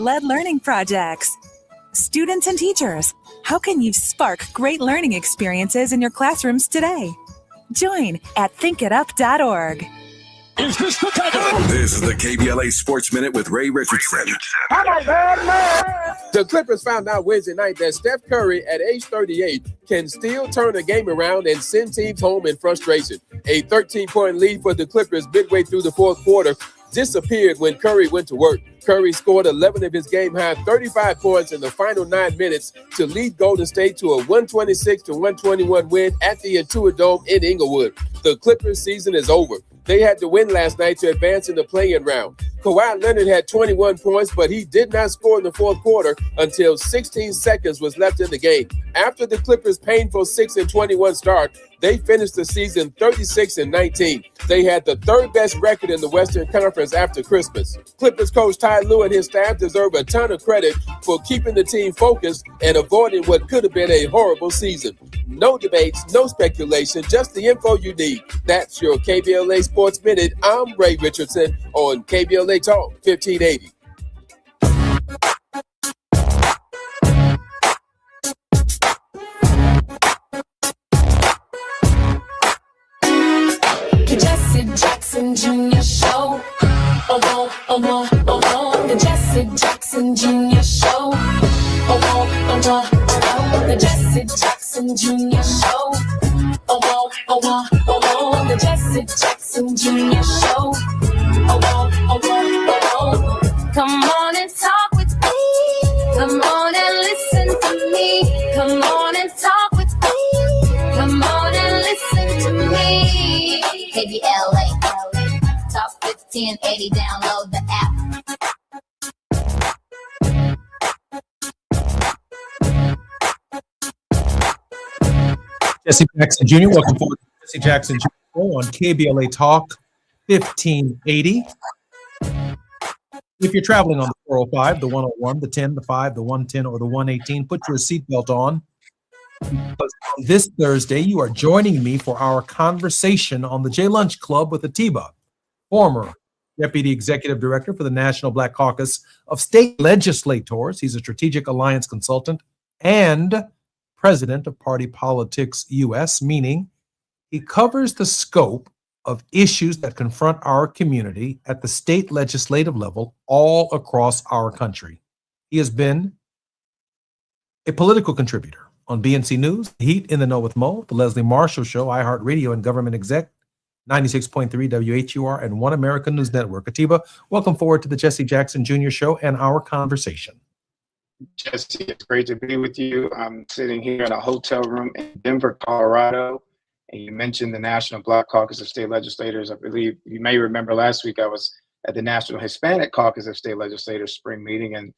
Led learning projects. Students and teachers, how can you spark great learning experiences in your classrooms today? Join at thinkitup.org. Is this the time? This is the KBLA Sports Minute with Ray Richardson. The Clippers found out Wednesday night that Steph Curry, at age 38, can still turn a game around and send teams home in frustration. A 13-point lead for the Clippers midway through the fourth quarter disappeared when Curry went to work. Curry scored 11 of his game-high 35 points in the final 9 minutes to lead Golden State to a 126-121 win at the Intuit Dome in Inglewood. The Clippers' season is over. They had to win last night to advance in the play-in round. Kawhi Leonard had 21 points, but he did not score in the fourth quarter until 16 seconds was left in the game. After the Clippers' painful 6-21 start, they finished the season 36-19. They had the third best record in the Western Conference after Christmas. Clippers coach Ty Lue and his staff deserve a ton of credit for keeping the team focused and avoiding what could have been a horrible season. No debates, no speculation, just the info you need. That's your KBLA Sports Minute. I'm Ray Richardson on KBLA Talk 1580. Jesse Jackson Jr. Show. The Jesse Jackson Jr. Show. The Jesse Jackson Jr. Show. The Jesse Jackson Jr. Show. Come on and talk with me. Come on and listen to me. Come on and talk with me. Come on and listen to me. KBLA, Talk 1580, download the app. Jesse Jackson Jr., welcome forward to Jesse Jackson Jr. on KBLA Talk 1580. If you're traveling on the 405, the 101, the 10, the 5, the 110, or the 118, put your seatbelt on. Because this Thursday, you are joining me for our conversation on the J Lunch Club with Atiba, former Deputy Executive Director for the National Black Caucus of State Legislators. He's a strategic alliance consultant and president of Party Politics US, meaning he covers the scope of issues that confront our community at the state legislative level all across our country. He has been a political contributor on BNC News, Heat in the Know with Mo, The Leslie Marshall Show, iHeartRadio and Government Exec, 96.3 WHUR, and One America News Network. Atiba, welcome forward to the Jesse Jackson Jr. Show and our conversation. Jesse, it's great to be with you. I'm sitting here in a hotel room in Denver, Colorado, and you mentioned the National Black Caucus of State Legislators. I believe you may remember last week I was at the National Hispanic Caucus of State Legislators spring meeting, and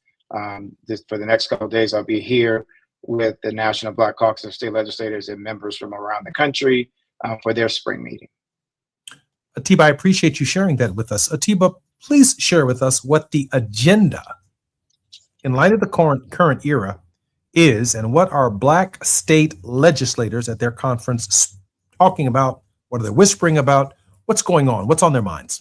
for the next couple of days I'll be here with the National Black Caucus of State Legislators and members from around the country for their spring meeting. Atiba, I appreciate you sharing that with us. Atiba, please share with us what the agenda, in light of the current era, is, and what are Black state legislators at their conference talking about? What are they whispering about? What's going on? What's on their minds?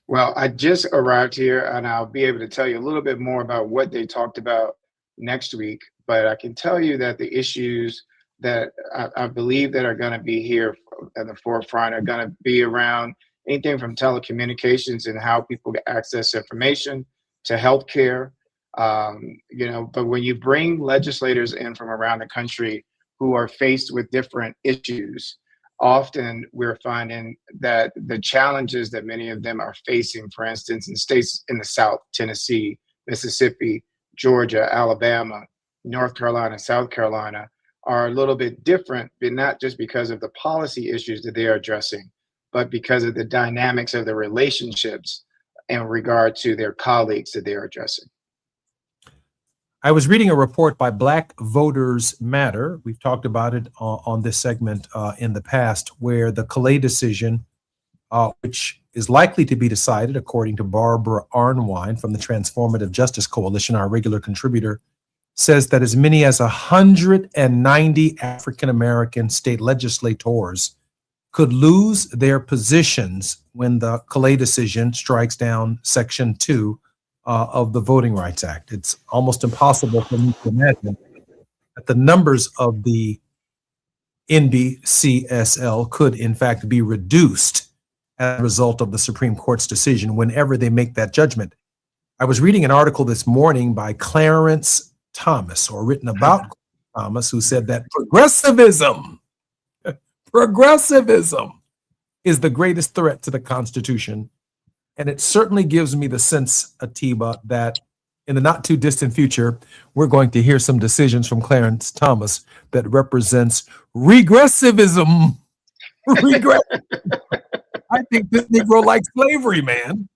Well, I just arrived here, and I'll be able to tell you a little bit more about what they talked about next week. But I can tell you that the issues that I believe that are going to be here at the forefront are going to be around anything from telecommunications and how people access information to healthcare. But when you bring legislators in from around the country who are faced with different issues, often we're finding that the challenges that many of them are facing, for instance, in states in the South, Tennessee, Mississippi, Georgia, Alabama, North Carolina, South Carolina, are a little bit different, but not just because of the policy issues that they are addressing, but because of the dynamics of the relationships in regard to their colleagues that they are addressing. I was reading a report by Black Voters Matter. We've talked about it on this segment in the past, where the Calais decision, which is likely to be decided, according to Barbara Arnwine from the Transformative Justice Coalition, our regular contributor, says that as many as 190 African-American state legislators could lose their positions when the Calais decision strikes down Section 2 of the Voting Rights Act. It's almost impossible for me to imagine that the numbers of the NBCSL could in fact be reduced as a result of the Supreme Court's decision whenever they make that judgment. I was reading an article this morning by Clarence Thomas, or written about Thomas, who said that progressivism is the greatest threat to the Constitution. And it certainly gives me the sense, Atiba, that in the not too distant future, we're going to hear some decisions from Clarence Thomas that represents regressivism. I think this Negro likes slavery, man.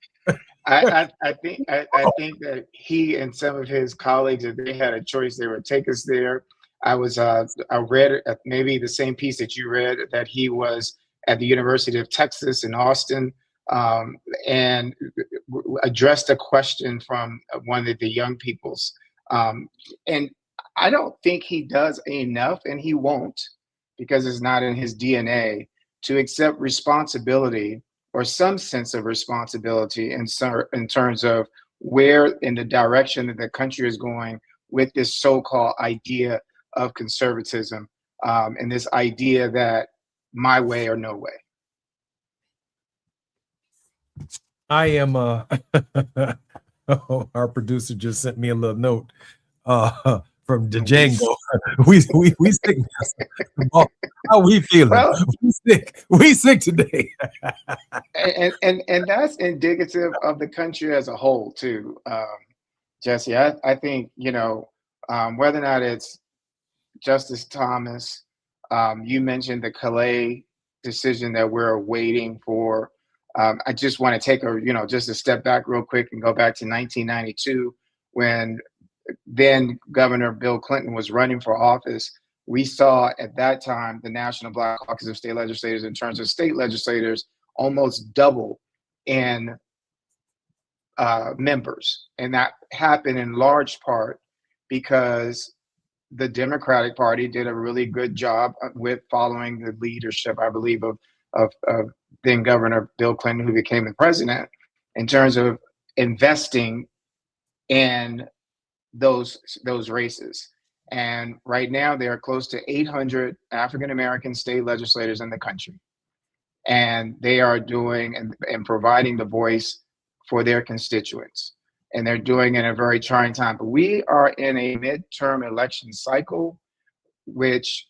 I think that he and some of his colleagues, if they had a choice, they would take us there. I read maybe the same piece that you read, that he was at the University of Texas in Austin, and addressed a question from one of the young peoples. And I don't think he does enough, and he won't, because it's not in his DNA, to accept responsibility or some sense of responsibility in terms of where in the direction that the country is going with this so-called idea of conservatism, and this idea that my way or no way. I am our producer just sent me a little note from Django. we sick. How we feeling? Well, we sick today. and that's indicative of the country as a whole too, Jesse. I think, whether or not it's Justice Thomas, you mentioned the Calais decision that we're waiting for. I just want to take just a step back real quick and go back to 1992 when then Governor Bill Clinton was running for office. We saw at that time the National Black Caucus of State Legislators, in terms of state legislators, almost double in members. And that happened in large part because the Democratic Party did a really good job with following the leadership, I believe, of then Governor Bill Clinton, who became the president, in terms of investing in those races. And right now there are close to 800 African-American state legislators in the country. And they are doing and providing the voice for their constituents. And they're doing it in a very trying time. But we are in a midterm election cycle, which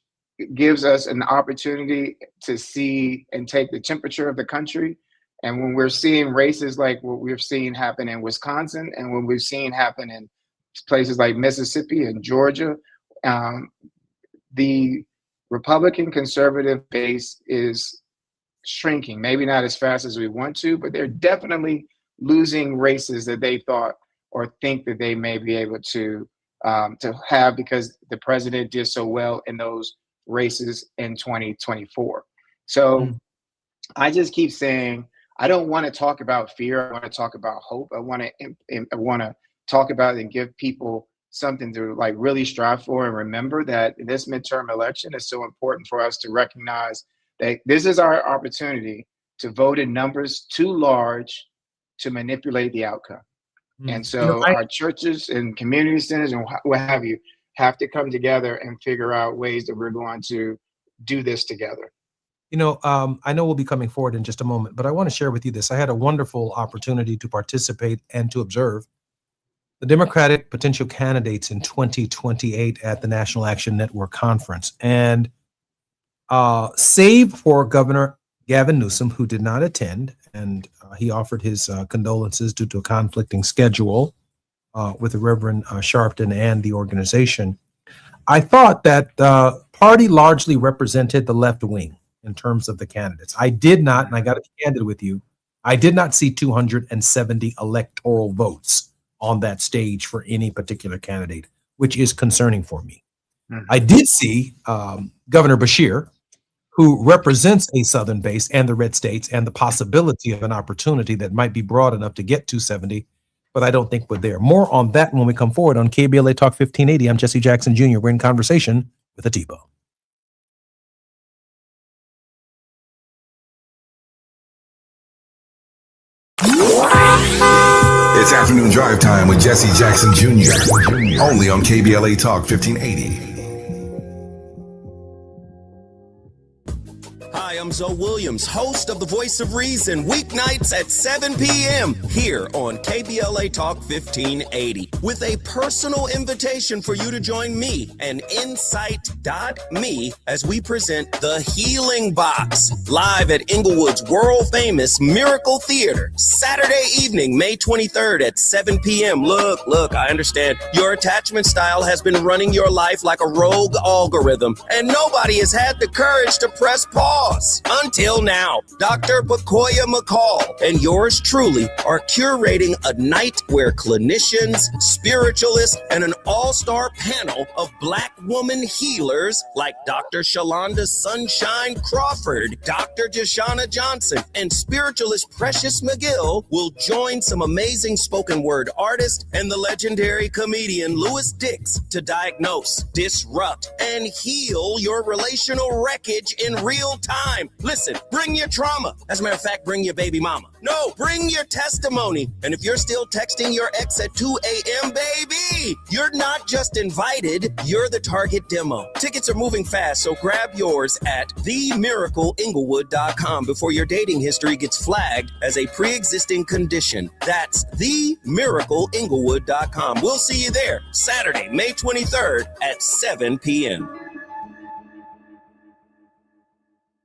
gives us an opportunity to see and take the temperature of the country. And when we're seeing races like what we've seen happen in Wisconsin, and when we've seen happen in places like Mississippi and Georgia, the Republican conservative base is shrinking, maybe not as fast as we want to, but they're definitely losing races that they thought or think that they may be able to have, because the president did so well in those races in 2024. So I just keep saying, I don't want to talk about fear. I want to talk about hope. I want to talk about and give people something to really strive for, and remember that this midterm election is so important for us to recognize that this is our opportunity to vote in numbers too large to manipulate the outcome. And so our churches and community centers and what have you have to come together and figure out ways that we're going to do this together. I know we'll be coming forward in just a moment, but I want to share with you this. I had a wonderful opportunity to participate and to observe the Democratic potential candidates in 2028 at the National Action Network Conference. And save for Governor Gavin Newsom, who did not attend, and he offered his condolences due to a conflicting schedule with the Reverend Sharpton and the organization. I thought that the party largely represented the left wing in terms of the candidates. I did not, and I got to be candid with you, I did not see 270 electoral votes on that stage for any particular candidate, which is concerning for me. Mm-hmm. I did see Governor Beshear, who represents a Southern base and the red states and the possibility of an opportunity that might be broad enough to get 270, but I don't think we're there. More on that when we come forward on KBLA Talk 1580. I'm Jesse Jackson Jr. We're in conversation with Atiba. It's afternoon drive time with Jesse Jackson Jr. Only on KBLA Talk 1580. Hi, I'm Zoe Williams, host of The Voice of Reason, weeknights at 7 p.m. here on KBLA Talk 1580, with a personal invitation for you to join me and Insight.me as we present The Healing Box, live at Inglewood's world-famous Miracle Theater, Saturday evening, May 23rd at 7 p.m. Look, I understand your attachment style has been running your life like a rogue algorithm, and nobody has had the courage to press pause. Until now, Dr. Pakoya McCall and yours truly are curating a night where clinicians, spiritualists, and an all-star panel of Black woman healers like Dr. Shalonda Sunshine Crawford, Dr. Jashana Johnson, and spiritualist Precious McGill will join some amazing spoken word artists and the legendary comedian Louis Dix to diagnose, disrupt, and heal your relational wreckage in real time. Listen, bring your trauma. As a matter of fact, bring your baby mama. No, bring your testimony. And if you're still texting your ex at 2 a.m., baby, you're not just invited, you're the target demo. Tickets are moving fast, so grab yours at themiracleinglewood.com before your dating history gets flagged as a pre-existing condition. That's themiracleinglewood.com. We'll see you there Saturday, May 23rd at 7 p.m.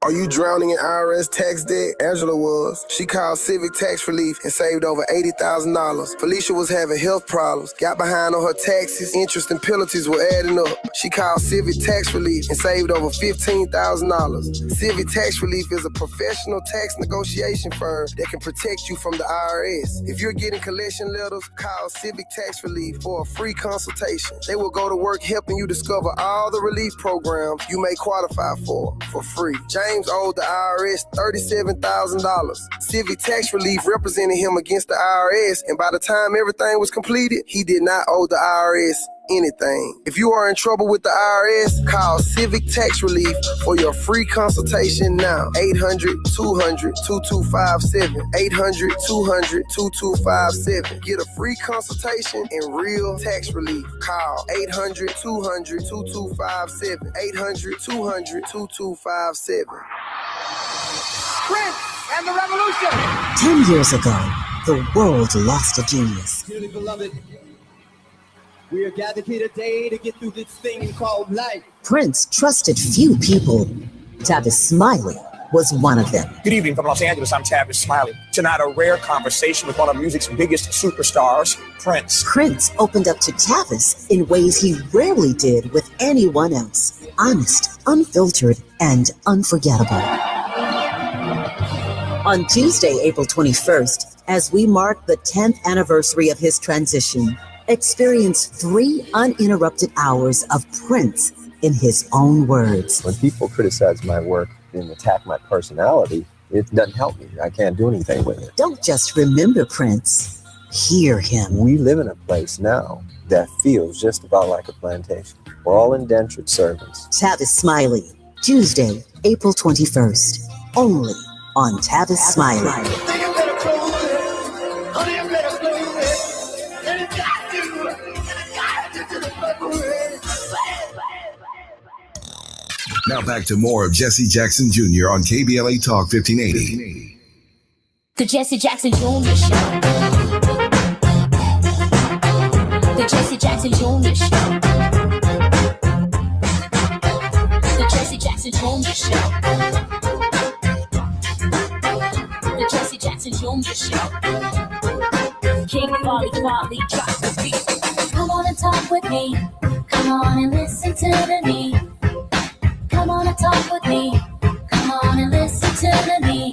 Are you drowning in IRS tax debt? Angela was. She called Civic Tax Relief and saved over $80,000. Felicia was having health problems, got behind on her taxes, interest and penalties were adding up. She called Civic Tax Relief and saved over $15,000. Civic Tax Relief is a professional tax negotiation firm that can protect you from the IRS. If you're getting collection letters, call Civic Tax Relief for a free consultation. They will go to work helping you discover all the relief programs you may qualify for free. James owed the IRS $37,000. Civic Tax Relief represented him against the IRS, and by the time everything was completed, he did not owe the IRS anything. If you are in trouble with the IRS, call Civic Tax Relief for your free consultation now. 800-200-2257. 800-200-2257. Get a free consultation and real tax relief. Call 800-200-2257. 800-200-2257. Prince and the Revolution. 10 years ago, the world lost a genius. Dearly beloved, we are gathered here today to get through this thing called life. Prince trusted few people. Tavis Smiley was one of them. Good evening from Los Angeles. I'm Tavis Smiley. Tonight, a rare conversation with one of music's biggest superstars, Prince. Prince opened up to Tavis in ways he rarely did with anyone else. Honest, unfiltered, and unforgettable. On Tuesday, April 21st, as we mark the 10th anniversary of his transition, experience 3 uninterrupted hours of Prince in his own words. When people criticize my work and attack my personality, it doesn't help me. I can't do anything with it. Don't just remember Prince, hear him. We live in a place now that feels just about like a plantation. We're all indentured servants. Tavis Smiley, Tuesday, April 21st, only on Tavis Smiley. Now back to more of Jesse Jackson Jr. on KBLA Talk 1580. The Jesse Jackson Jr. Show. The Jesse Jackson Jr. Show. The Jesse Jackson Jr. Show. The Jesse Jackson Jr. Show. King Volley drops the beat. Come on and talk with me. Come on and listen to me. Come on and talk with me. Come on and listen to me.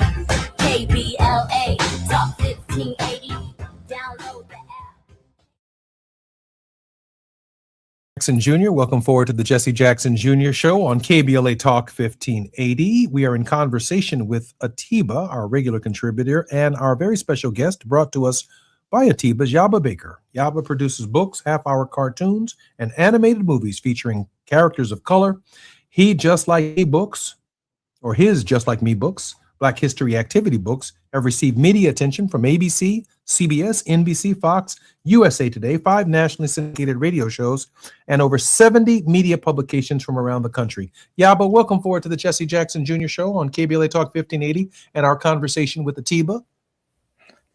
KBLA Talk 1580. Download the app. Jackson Jr., welcome forward to the Jesse Jackson Jr. Show on KBLA Talk 1580. We are in conversation with Atiba, our regular contributor, and our very special guest brought to us by Atiba's Yaba Baker. Yaba produces books, half-hour cartoons, and animated movies featuring characters of color. He Just Like Me books, or his Just Like Me books, Black History Activity books, have received media attention from ABC, CBS, NBC, Fox, USA Today, 5 nationally syndicated radio shows, and over 70 media publications from around the country. Yaba, welcome forward to the Jesse Jackson Jr. Show on KBLA Talk 1580 and our conversation with Atiba.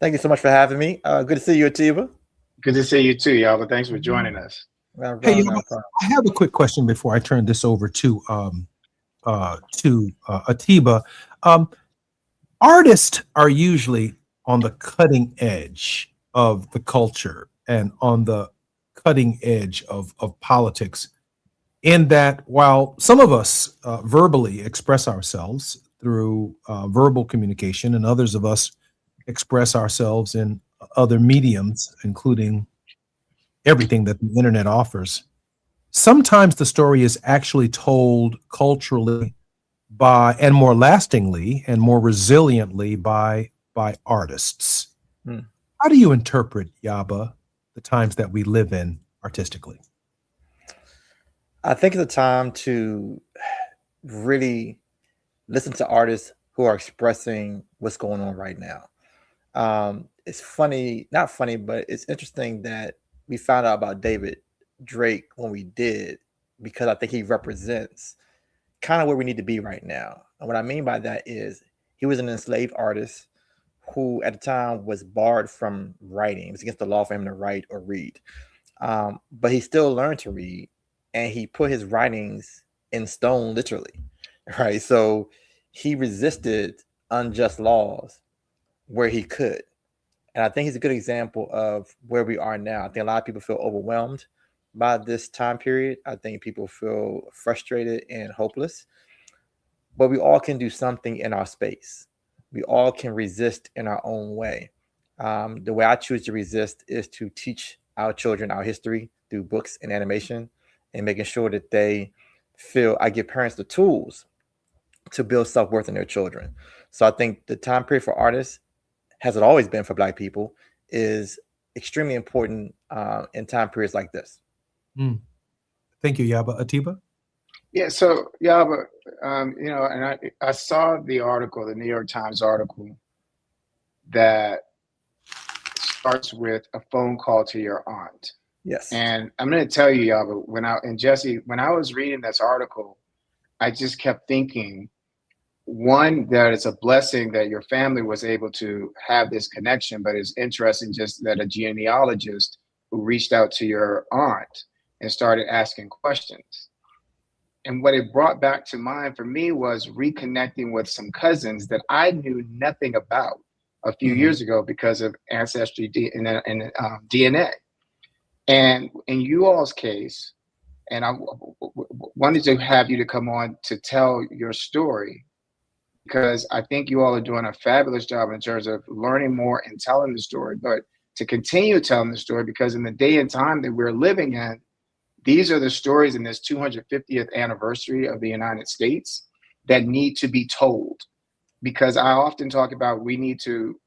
Thank you so much for having me. Good to see you, Atiba. Good to see you too, Yaba. Thanks for joining us. Hey, I have a quick question before I turn this over to Atiba. Artists are usually on the cutting edge of the culture and on the cutting edge of politics, in that while some of us verbally express ourselves through verbal communication, and others of us express ourselves in other mediums, including everything that the internet offers, sometimes the story is actually told culturally by, and more lastingly and more resiliently by artists. How do you interpret, Yaba, the times that we live in artistically? I think it's a time to really listen to artists who are expressing what's going on right now. It's funny, not funny, but it's interesting that we found out about David Drake when we did, because I think he represents kind of where we need to be right now. And what I mean by that is he was an enslaved artist who at the time was barred from writing. It was against the law for him to write or read. But he still learned to read, and he put his writings in stone, literally, right? So he resisted unjust laws where he could. And I think he's a good example of where we are now. I think a lot of people feel overwhelmed by this time period. I think people feel frustrated and hopeless, but we all can do something in our space. We all can resist in our own way. The way I choose to resist is to teach our children our history through books and animation, and making sure that they feel, I give parents the tools to build self-worth in their children. So I think the time period for artists, has it always been for Black people, is extremely important in time periods like this. Thank you, Yaba. Atiba? Yeah, so Yaba, and I saw the article, the New York Times article, that starts with a phone call to your aunt. Yes. And I'm going to tell you, Yaba, Jesse, when I was reading this article, I just kept thinking, one, that it's a blessing that your family was able to have this connection, but it's interesting just that a genealogist who reached out to your aunt and started asking questions. And what it brought back to mind for me was reconnecting with some cousins that I knew nothing about a few years ago because of ancestry and DNA. And in you all's case, and I wanted to have you to come on to tell your story, because I think you all are doing a fabulous job in terms of learning more and telling the story, but to continue telling the story, because in the day and time that we're living in, these are the stories in this 250th anniversary of the United States that need to be told. Because I often talk about we need to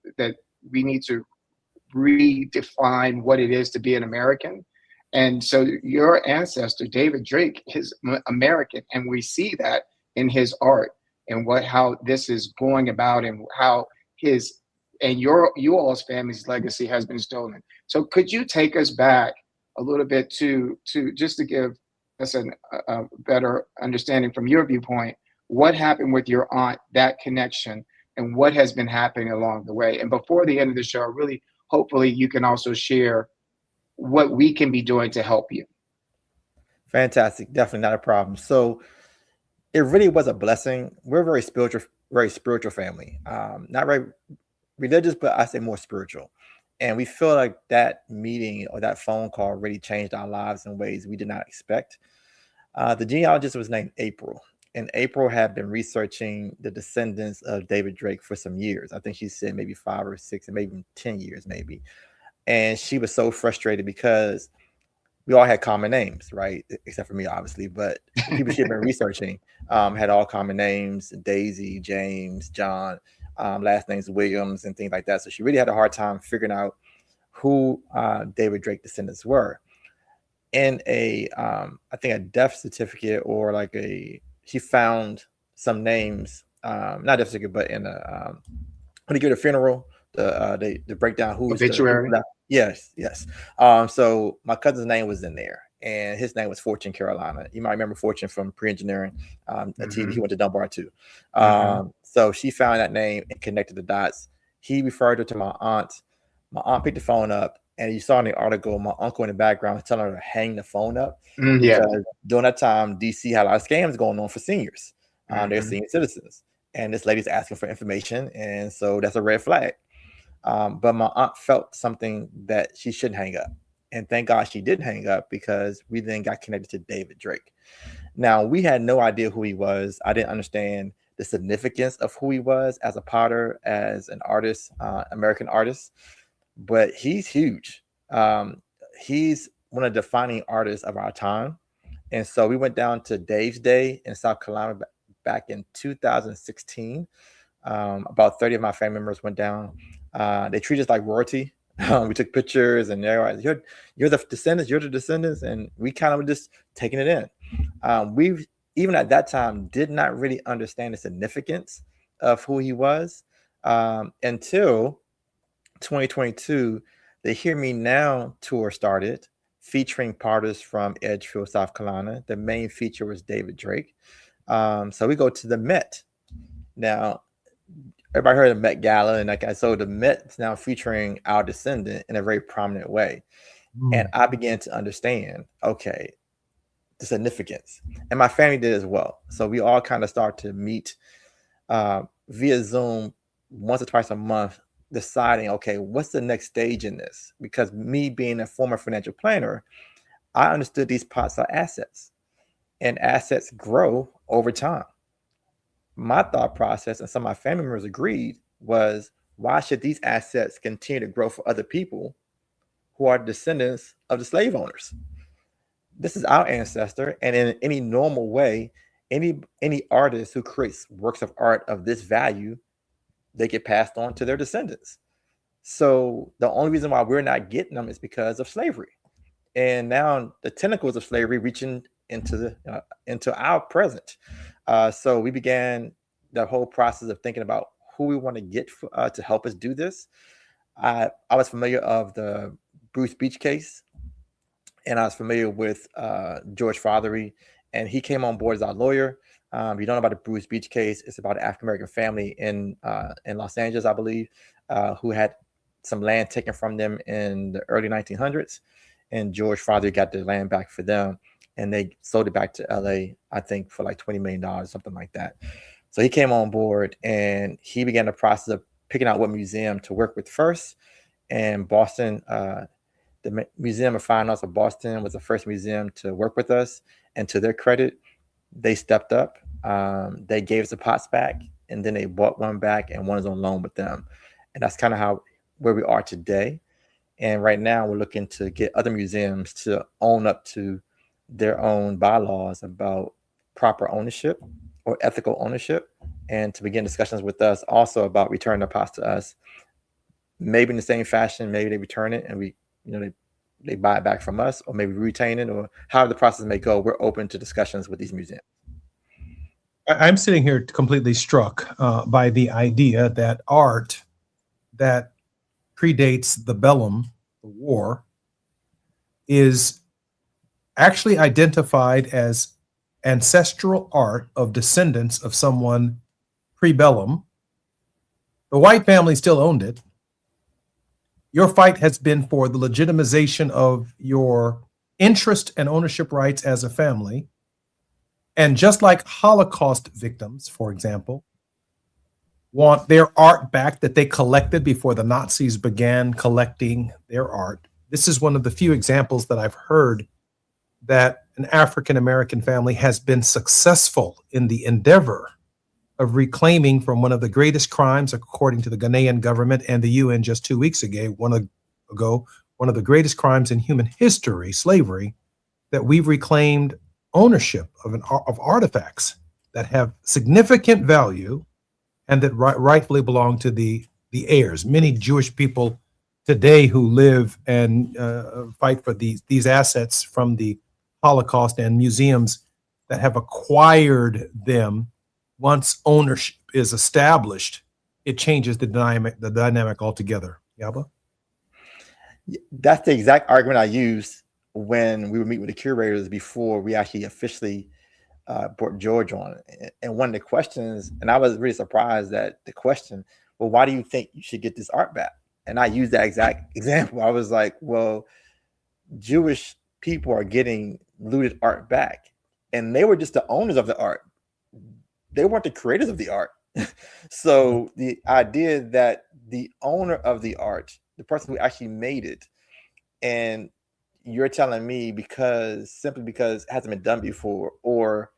redefine what it is to be an American. And so your ancestor, David Drake, is American, and we see that in his art and how this is going about, and how his and you all's family's legacy has been stolen. So could you take us back a little bit to just to give us a better understanding from your viewpoint, what happened with your aunt, that connection, and what has been happening along the way. And before the end of the show, really, hopefully you can also share what we can be doing to help you. Fantastic. Definitely not a problem. So it really was a blessing. We're a very spiritual family. Not very religious, but I say more spiritual. And we feel like that meeting or that phone call really changed our lives in ways we did not expect. The genealogist was named April, and April had been researching the descendants of David Drake for some years. I think she said maybe 5 or 6 and maybe even 10 years maybe. And she was so frustrated because we all had common names, right? Except for me, obviously, but people she had been researching had all common names: Daisy, James, John, last names Williams, and things like that. So she really had a hard time figuring out who David Drake descendants were. In I think a death certificate, or like she found some names, not death certificate, but in when you go to funeral, the breakdown who's obituary. Yes. So my cousin's name was in there, and his name was Fortune Carolina. You might remember Fortune from pre-engineering. TV. He went to Dunbar too. So she found that name and connected the dots. He referred her to my aunt. My aunt picked the phone up, and you saw in the article my uncle in the background was telling her to hang the phone up. Because during that time, DC had a lot of scams going on for seniors. They're senior citizens, and this lady's asking for information, and so that's a red flag. But my aunt felt something that she shouldn't hang up. And thank God she didn't hang up, because we then got connected to David Drake. Now, we had no idea who he was. I didn't understand the significance of who he was as a potter, as an artist, American artist. But he's huge. He's one of the defining artists of our time. And so we went down to Dave's Day in South Carolina back in 2016. About 30 of my family members went down. They treated us like royalty. We took pictures, and they're like, you're the descendants, and we kind of were just taking it in. We even at that time did not really understand the significance of who he was until 2022. The Hear Me Now tour started, featuring potters from Edgefield, South Carolina. The main feature was David Drake. So we go to the Met. Now, everybody heard of the Met Gala, and so the Met is now featuring our descendant in a very prominent way. And I began to understand, okay, the significance. And my family did as well. So we all kind of start to meet via Zoom once or twice a month, deciding, okay, what's the next stage in this? Because me being a former financial planner, I understood these pots are assets, and assets grow over time. My thought process, and some of my family members agreed, was why should these assets continue to grow for other people who are descendants of the slave owners? This is our ancestor, and in any normal way, any artist who creates works of art of this value, they get passed on to their descendants. So the only reason why we're not getting them is because of slavery. And now the tentacles of slavery reaching into our present. So we began the whole process of thinking about who we want to get to help us do this. I was familiar of the Bruce Beach case, and I was familiar with George Fothery, and he came on board as our lawyer. You don't know about the Bruce Beach case. It's about an African-American family in Los Angeles, I believe, who had some land taken from them in the early 1900s, and George Fothery got the land back for them, and they sold it back to LA, I think, for like $20 million, something like that. So he came on board, and he began the process of picking out what museum to work with first. And Boston, the Museum of Fine Arts of Boston was the first museum to work with us. And to their credit, they stepped up. They gave us the pots back, and then they bought one back, and one is on loan with them. And that's kind of where we are today. And right now we're looking to get other museums to own up to their own bylaws about proper ownership or ethical ownership, and to begin discussions with us also about returning the pots to us, maybe in the same fashion. Maybe they return it and they buy it back from us, or maybe retain it, or however the process may go. We're open to discussions with these museums. I'm sitting here completely struck by the idea that art that predates the Bellum, the war, is actually identified as ancestral art of descendants of someone pre-bellum. The white family still owned it. Your fight has been for the legitimization of your interest and ownership rights as a family. And just like Holocaust victims, for example, want their art back that they collected before the Nazis began collecting their art, this is one of the few examples that I've heard that an African-American family has been successful in the endeavor of reclaiming from one of the greatest crimes, according to the Ghanaian government and the UN just 2 weeks ago, one of the greatest crimes in human history, slavery, that we've reclaimed ownership of artifacts that have significant value and that rightfully belong to the heirs. Many Jewish people today who live and fight for these assets from the Holocaust and museums that have acquired them. Once ownership is established, it changes the dynamic altogether. Yaba? That's the exact argument I used when we would meet with the curators before we actually officially brought George on. And one of the questions, and I was really surprised that the question, well, why do you think you should get this art back? And I used that exact example. I was like, well, Jewish people are getting looted art back, and they were just the owners of the art. They weren't the creators of the art. So the idea that the owner of the art, the person who actually made it, and you're telling me simply because it hasn't been done before, or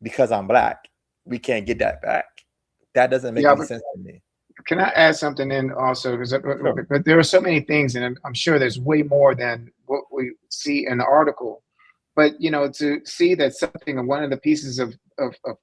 because I'm Black, we can't get that back. That doesn't make any sense to me. Can I add something in also? Because but there are so many things, and I'm sure there's way more than what we see in the article. But to see that something, one of the pieces of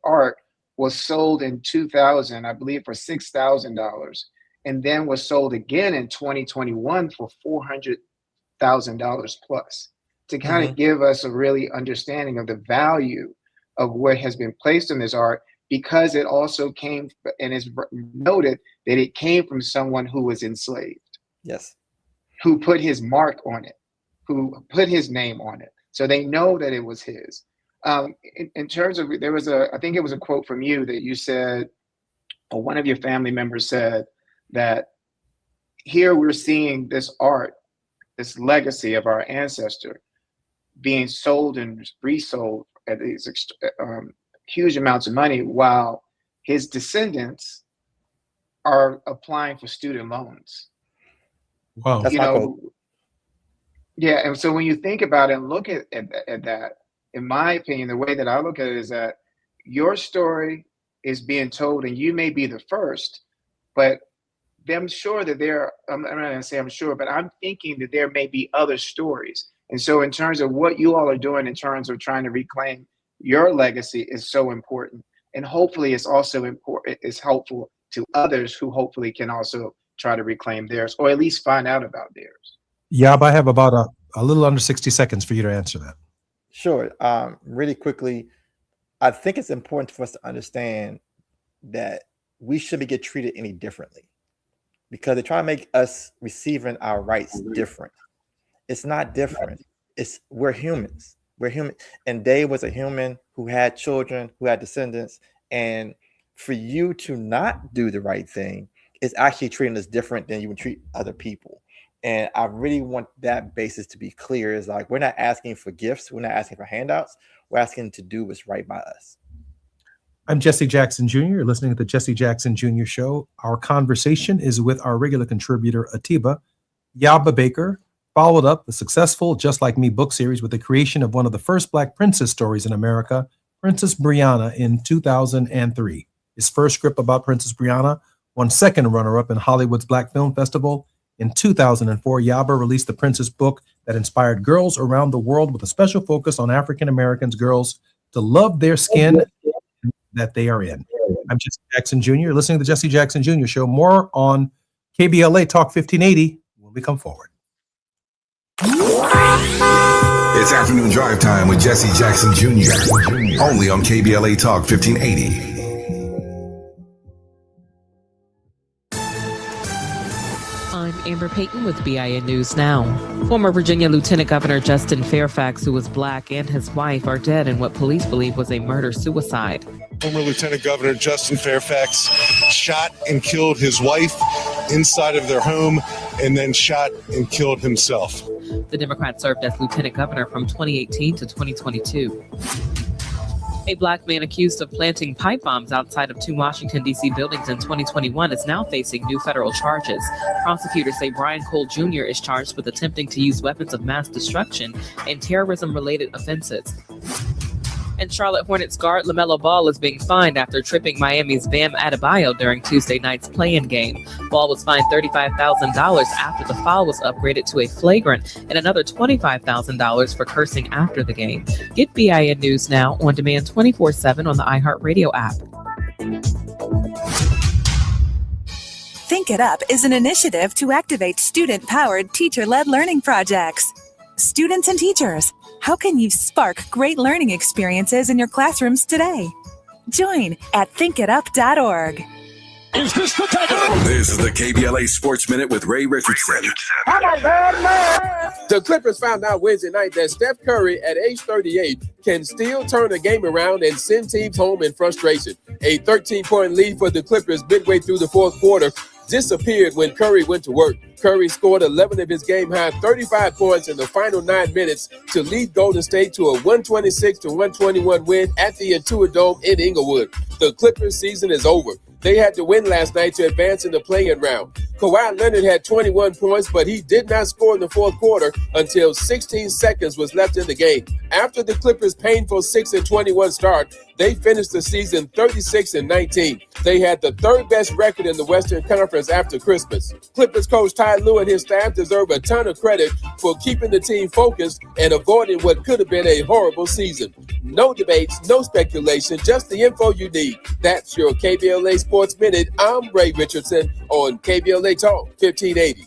art was sold in 2000, I believe, for $6,000, and then was sold again in 2021 for $400,000 plus, to kind of give us a really understanding of the value of what has been placed in this art, because it also came, and is noted that it came from someone who was enslaved. Yes. Who put his mark on it, who put his name on it. So they know that it was his. In terms of, there was I think it was a quote from you that you said, or one of your family members said, that here we're seeing this art, this legacy of our ancestor being sold and resold at these huge amounts of money, while his descendants are applying for student loans. Wow. That's my quote. Yeah, and so when you think about it and look at that, in my opinion, the way that I look at it is that your story is being told, and you may be the first, but I'm sure that I'm not going to say I'm sure, but I'm thinking that there may be other stories. And so in terms of what you all are doing in terms of trying to reclaim your legacy is so important. And hopefully it's also important, it's helpful to others who hopefully can also try to reclaim theirs, or at least find out about theirs. Yab, I have about a little under 60 seconds for you to answer that. Sure. Really quickly, I think it's important for us to understand that we shouldn't get treated any differently, because they try to make us receiving our rights different. It's not different. We're humans. We're human. And Dave was a human who had children, who had descendants. And for you to not do the right thing is actually treating us different than you would treat other people. And I really want that basis to be clear. Is like, we're not asking for gifts. We're not asking for handouts. We're asking to do what's right by us. I'm Jesse Jackson Jr. You're listening to the Jesse Jackson Jr. Show. Our conversation is with our regular contributor, Atiba. Yaba Baker followed up the successful Just Like Me book series with the creation of one of the first Black princess stories in America, Princess Brianna, in 2003. His first script about Princess Brianna won second runner-up in Hollywood's Black Film Festival. In 2004, Yaba released the Princess book that inspired girls around the world with a special focus on African Americans girls to love their skin that they are in. I'm Jesse Jackson Jr. You're listening to the Jesse Jackson Jr. Show. More on KBLA Talk 1580 when we come forward. It's afternoon drive time with Jesse Jackson Jr. Only on KBLA Talk 1580. I'm Amber Payton with BIN News Now. Former Virginia Lieutenant Governor Justin Fairfax, who was black, and his wife are dead in what police believe was a murder-suicide. Former Lieutenant Governor Justin Fairfax shot and killed his wife inside of their home and then shot and killed himself. The Democrat served as lieutenant governor from 2018 to 2022. A black man accused of planting pipe bombs outside of 2 Washington, D.C. buildings in 2021 is now facing new federal charges. Prosecutors say Brian Cole Jr. is charged with attempting to use weapons of mass destruction and terrorism-related offenses. And Charlotte Hornets guard LaMelo Ball is being fined after tripping Miami's Bam Adebayo during Tuesday night's play-in game. Ball was fined $35,000 after the foul was upgraded to a flagrant and another $25,000 for cursing after the game. Get BIN News Now on demand 24/7 on the iHeartRadio app. Think It Up is an initiative to activate student-powered, teacher-led learning projects. Students and teachers, how can you spark great learning experiences in your classrooms today? Join at thinkitup.org. Is this the time? This is the KBLA Sports Minute with Ray Richardson. I'm a bad man. The Clippers found out Wednesday night that Steph Curry, at age 38, can still turn a game around and send teams home in frustration. A 13-point lead for the Clippers midway through the fourth quarter disappeared when Curry went to work. Curry scored 11 of his game-high 35 points in the final 9 minutes to lead Golden State to a 126-121 win at the Intuit Dome in Inglewood. The Clippers' season is over. They had to win last night to advance in the play-in round. Kawhi Leonard had 21 points, but he did not score in the fourth quarter until 16 seconds was left in the game. After the Clippers' painful 6-21 start, they finished the season 36-19. They had the third best record in the Western Conference after Christmas. Clippers coach Ty Lue and his staff deserve a ton of credit for keeping the team focused and avoiding what could have been a horrible season. No debates, no speculation, just the info you need. That's your KBLA Sports Minute. I'm Ray Richardson on KBLA Talk 1580.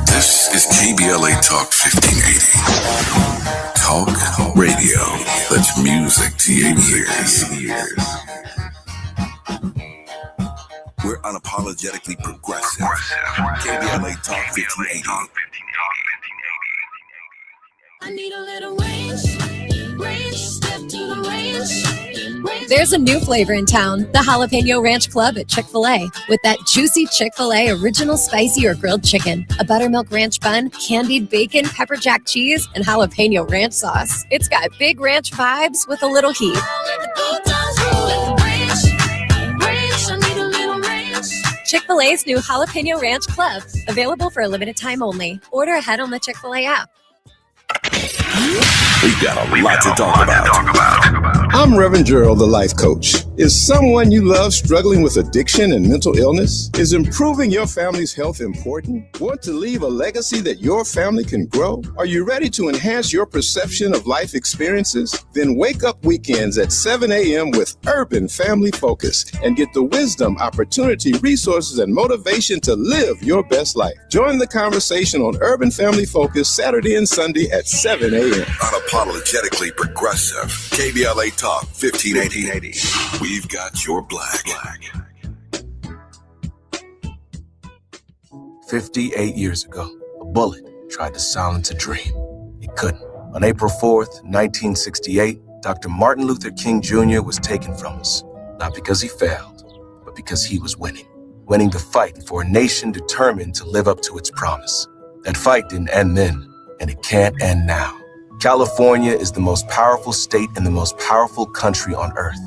This is KBLA Talk 1580. Talk radio. That's music to your ears. We're unapologetically progressive. KBLA Talk 1580. I need a little range, step to the range. There's a new flavor in town, the Jalapeno Ranch Club at Chick-fil-A. With that juicy Chick-fil-A original spicy or grilled chicken, a buttermilk ranch bun, candied bacon, pepper jack cheese, and jalapeno ranch sauce. It's got big ranch vibes with a little heat. Chick-fil-A's new Jalapeno Ranch Club, available for a limited time only. Order ahead on the Chick-fil-A app. We've got a lot to talk about. I'm Reverend Gerald, the life coach. Is someone you love struggling with addiction and mental illness? Is improving your family's health important? Want to leave a legacy that your family can grow? Are you ready to enhance your perception of life experiences? Then wake up weekends at 7 a.m. with Urban Family Focus and get the wisdom, opportunity, resources, and motivation to live your best life. Join the conversation on Urban Family Focus Saturday and Sunday at 7 a.m. Unapologetically progressive. KBLA Talk 1580. We've got your black. 58 years ago, a bullet tried to silence a dream. It couldn't. On April 4th, 1968, Dr. Martin Luther King Jr. was taken from us, not because he failed, but because he was winning the fight for a nation determined to live up to its promise. That fight didn't end then, and it can't end now. California is the most powerful state and the most powerful country on earth.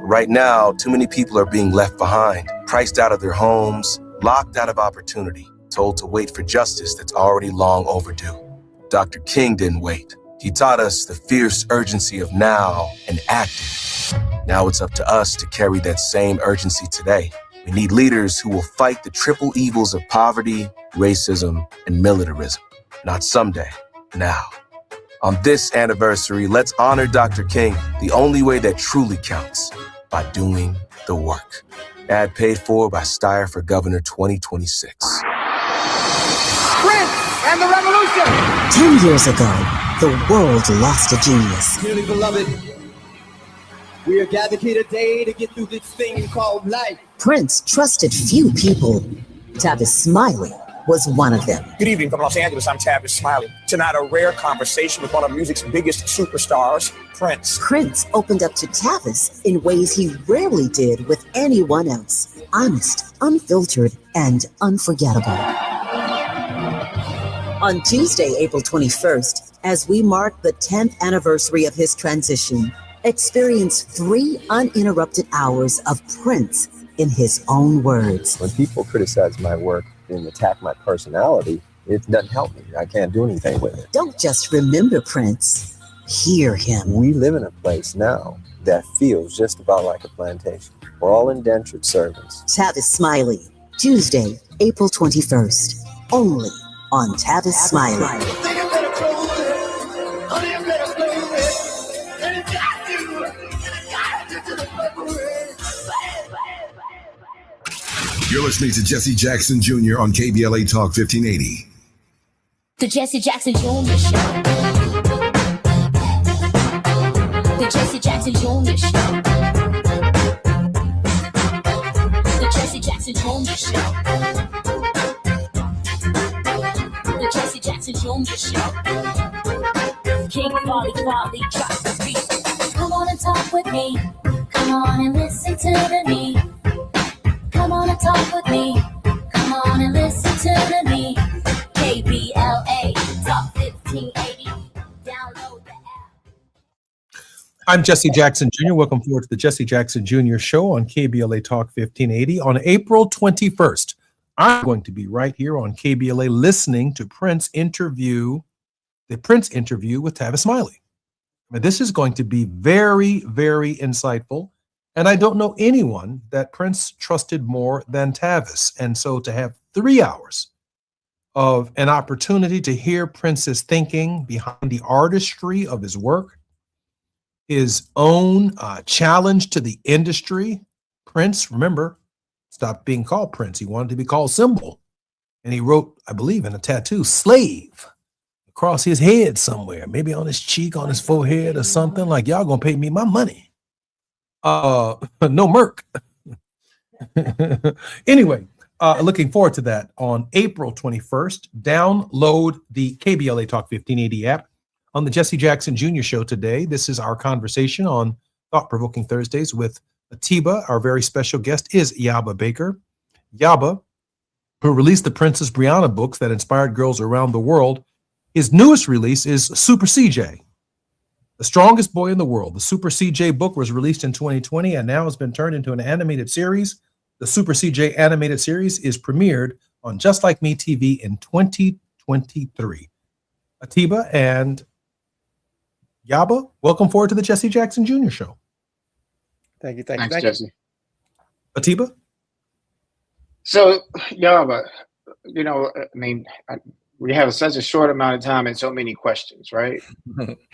Right now, too many people are being left behind, priced out of their homes, locked out of opportunity, told to wait for justice that's already long overdue. Dr. King didn't wait. He taught us the fierce urgency of now and acting. Now it's up to us to carry that same urgency today. We need leaders who will fight the triple evils of poverty, racism, and militarism. Not someday, now. On this anniversary, let's honor Dr. King the only way that truly counts, by doing the work. Ad paid for by Steyer for Governor 2026. Prince and the Revolution! 10 years ago, the world lost a genius. Dearly beloved, We are gathered here today to get through this thing called life. Prince trusted few people. Tavis Smiley was one of them. Good evening from Los Angeles. I'm Tavis Smiley. Tonight, a rare conversation with one of music's biggest superstars, Prince. Prince opened up to Tavis in ways he rarely did with anyone else. Honest, unfiltered, and unforgettable. On Tuesday, April 21st, as we mark the 10th anniversary of his transition, experience 3 uninterrupted hours of Prince in his own words. When people criticize my work and attack my personality, it doesn't help me. I can't do anything with it. Don't just remember Prince, hear him. We live in a place now that feels just about like a plantation. We're all indentured servants. Tavis Smiley, Tuesday, April 21st, only on Tavis Smiley. You're listening to Jesse Jackson Jr. on KBLA Talk 1580. The Jesse Jackson Jr. Show. The Jesse Jackson Jr. Show. The Jesse Jackson Jr. Show. The Jesse Jackson Jr. Show. King Folly, drop the beat. Come on and talk with me. Come on and listen to me. Come on and talk with me. Come on and listen to me. KBLA Talk 1580. Download the app. I'm Jesse Jackson Jr. Welcome forward to the Jesse Jackson Jr. Show on KBLA Talk 1580. On April 21st, I'm going to be right here on KBLA listening to the Prince interview with Tavis Smiley. I mean, this is going to be very, very insightful. And I don't know anyone that Prince trusted more than Tavis. And so to have 3 hours of an opportunity to hear Prince's thinking behind the artistry of his work, his own challenge to the industry. Prince, remember, stopped being called Prince. He wanted to be called Symbol. And he wrote, I believe, in a tattoo, slave, across his head somewhere, maybe on his cheek, on his forehead or something, like, y'all gonna pay me my money. No Merc. Anyway, looking forward to that on April 21st. Download the KBLA Talk 1580 app on the Jesse Jackson Jr. Show today. This is our conversation on Thought-Provoking Thursdays with Atiba. Our very special guest is Yaba Baker. Yaba, who released the Princess Brianna books that inspired girls around the world. His newest release is Super CJ, The Strongest Boy in the World. The Super CJ book was released in 2020 and now has been turned into an animated series. The Super CJ animated series is premiered on Just Like Me TV in 2023. Atiba and Yaba, welcome forward to the Jesse Jackson Jr. Show. Thank you. Thanks, Jesse. Atiba? So, Yaba, we have such a short amount of time and so many questions, right?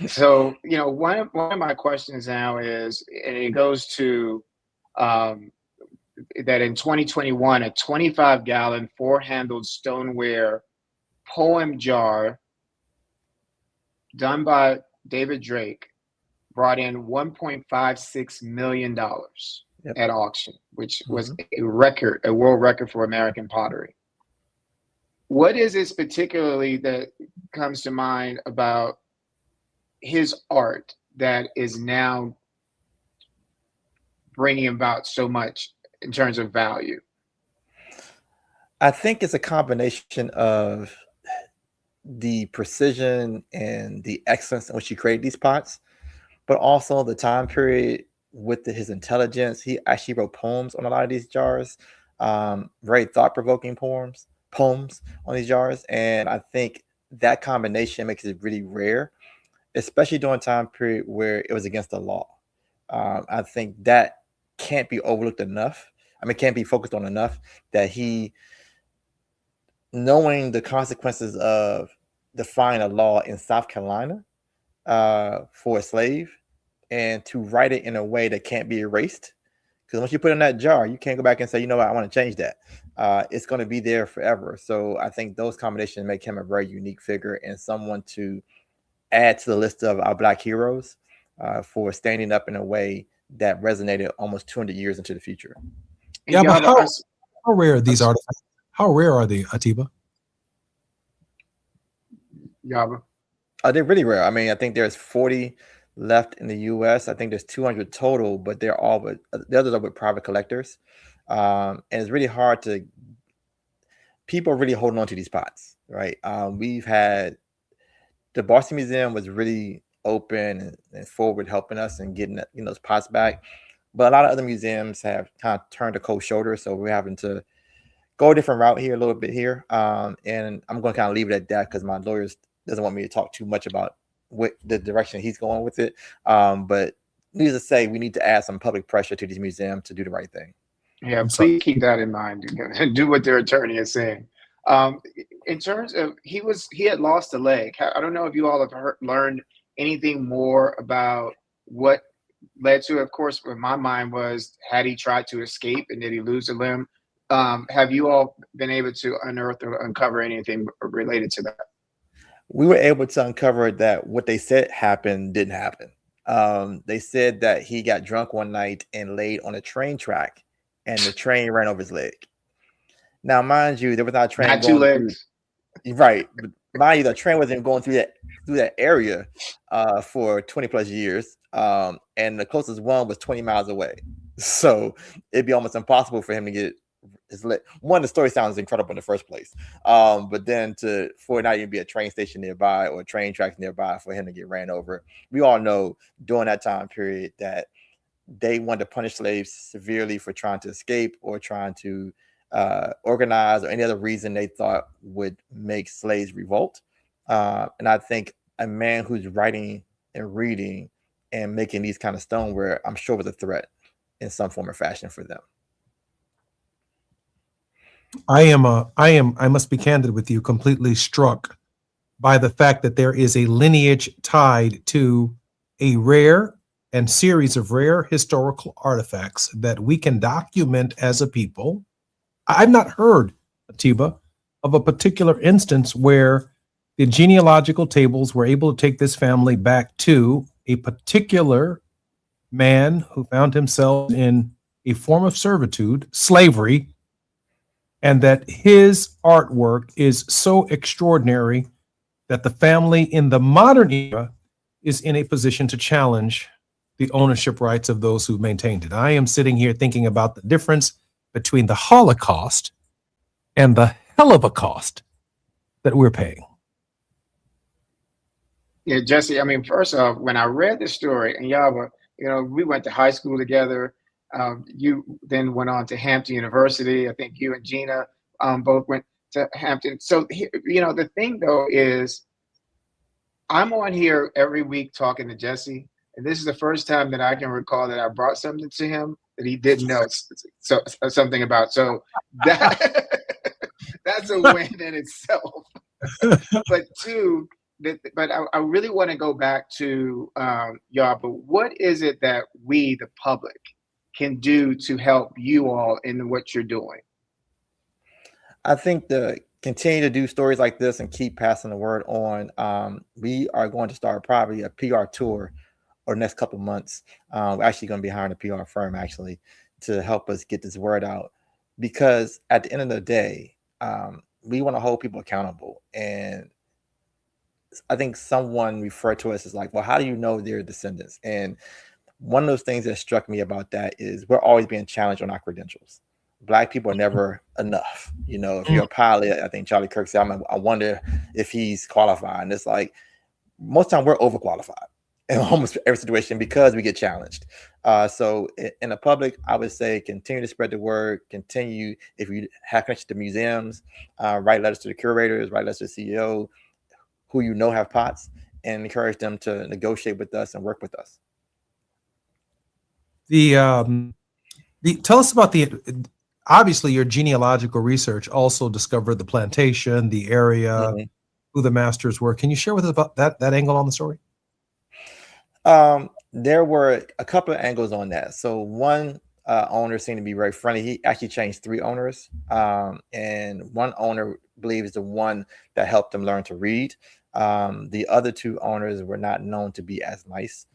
So, one of my questions now is, and it goes to that in 2021, a 25-gallon, 4-handled stoneware poem jar done by David Drake brought in $1.56 million at auction, which was a world record for American pottery. What is it particularly that comes to mind about his art that is now bringing about so much in terms of value? I think it's a combination of the precision and the excellence in which he created these pots, but also the time period with his intelligence. He actually wrote poems on a lot of these jars, very thought-provoking poems on these jars. And I think that combination makes it really rare, especially during a time period where it was against the law. I think that can't be overlooked enough. Can't be focused on enough, that he, knowing the consequences of defying a law in South Carolina for a slave, and to write it in a way that can't be erased. Because once you put it in that jar, you can't go back and say, you know what, I want to change that. It's going to be there forever. So I think those combinations make him a very unique figure and someone to add to the list of our Black heroes for standing up in a way that resonated almost 200 years into the future. Yeah, but how rare are these artifacts? How rare are they, Atiba? Yaba. They're really rare. I mean, I think there's 40 left in the U.S. I think there's 200 total, but they're all with the others are with private collectors, and it's really hard to. People are really holding on to these spots, right? We've had the Boston Museum was really open and forward, helping us and getting those pots back, but a lot of other museums have kind of turned a cold shoulder, so we're having to go a different route here, a little bit here, and I'm going to kind of leave it at that because my lawyers doesn't want me to talk too much about what the direction he's going with it. But needless to say, we need to add some public pressure to these museums to do the right thing. Yeah, please keep that in mind and do what their attorney is saying. In terms of he had lost a leg. I don't know if you all have learned anything more about what led to it. Of course, what my mind was, had he tried to escape and did he lose a limb? Have you all been able to unearth or uncover anything related to that? We were able to uncover that what they said happened didn't happen. They said that he got drunk one night and laid on a train track, and the train ran over his leg. Now, mind you, there was not a train. Not 2 legs. Right. But mind you, the train wasn't going through that area for 20 plus years. And the closest one was 20 miles away. So it'd be almost impossible for him to get his leg. One, the story sounds incredible in the first place. But then for it not even be a train station nearby or train tracks nearby for him to get ran over. We all know during that time period that they wanted to punish slaves severely for trying to escape or trying to organize or any other reason they thought would make slaves revolt. And I think a man who's writing and reading and making these kind of stoneware, I'm sure was a threat in some form or fashion for them. I must be candid with you, completely struck by the fact that there is a lineage tied to a rare and series of rare historical artifacts that we can document as a people. I've not heard, Atiba, of a particular instance where the genealogical tables were able to take this family back to a particular man who found himself in a form of servitude, slavery, and that his artwork is so extraordinary that the family in the modern era is in a position to challenge the ownership rights of those who maintained it. I am sitting here thinking about the difference between the Holocaust and the hell of a cost that we're paying. Yeah, Jesse, I mean, first off, when I read the story, and Yaba, we went to high school together. You then went on to Hampton University. I think you and Gina both went to Hampton. So, the thing, though, is I'm on here every week talking to Jesse, and this is the first time that I can recall that I brought something to him that he didn't know something about. So that's a win in itself. But two, I really want to go back to y'all. But what is it that we, the public, can do to help you all in what you're doing? I think to continue to do stories like this and keep passing the word on. We are going to start probably a PR tour over the next couple of months. We're actually going to be hiring a PR firm actually to help us get this word out, because at the end of the day, we want to hold people accountable. And I think someone referred to us as like, well, how do you know they're descendants? And one of those things that struck me about that is we're always being challenged on our credentials. Black people are never enough. If you're a pilot, I think Charlie Kirk said, I wonder if he's qualified. And it's like, most of the time we're overqualified in almost every situation because we get challenged. So in the public, I would say continue to spread the word, continue, if you have connection to museums, write letters to the curators, write letters to the CEO, who have pots, and encourage them to negotiate with us and work with us. Tell us about obviously your genealogical research also discovered the plantation, the area, who the masters were. Can you share with us about that angle on the story? There were a couple of angles on that. So one owner seemed to be very friendly. He actually changed 3 owners. And one owner believes the one that helped him learn to read. The other 2 owners were not known to be as nice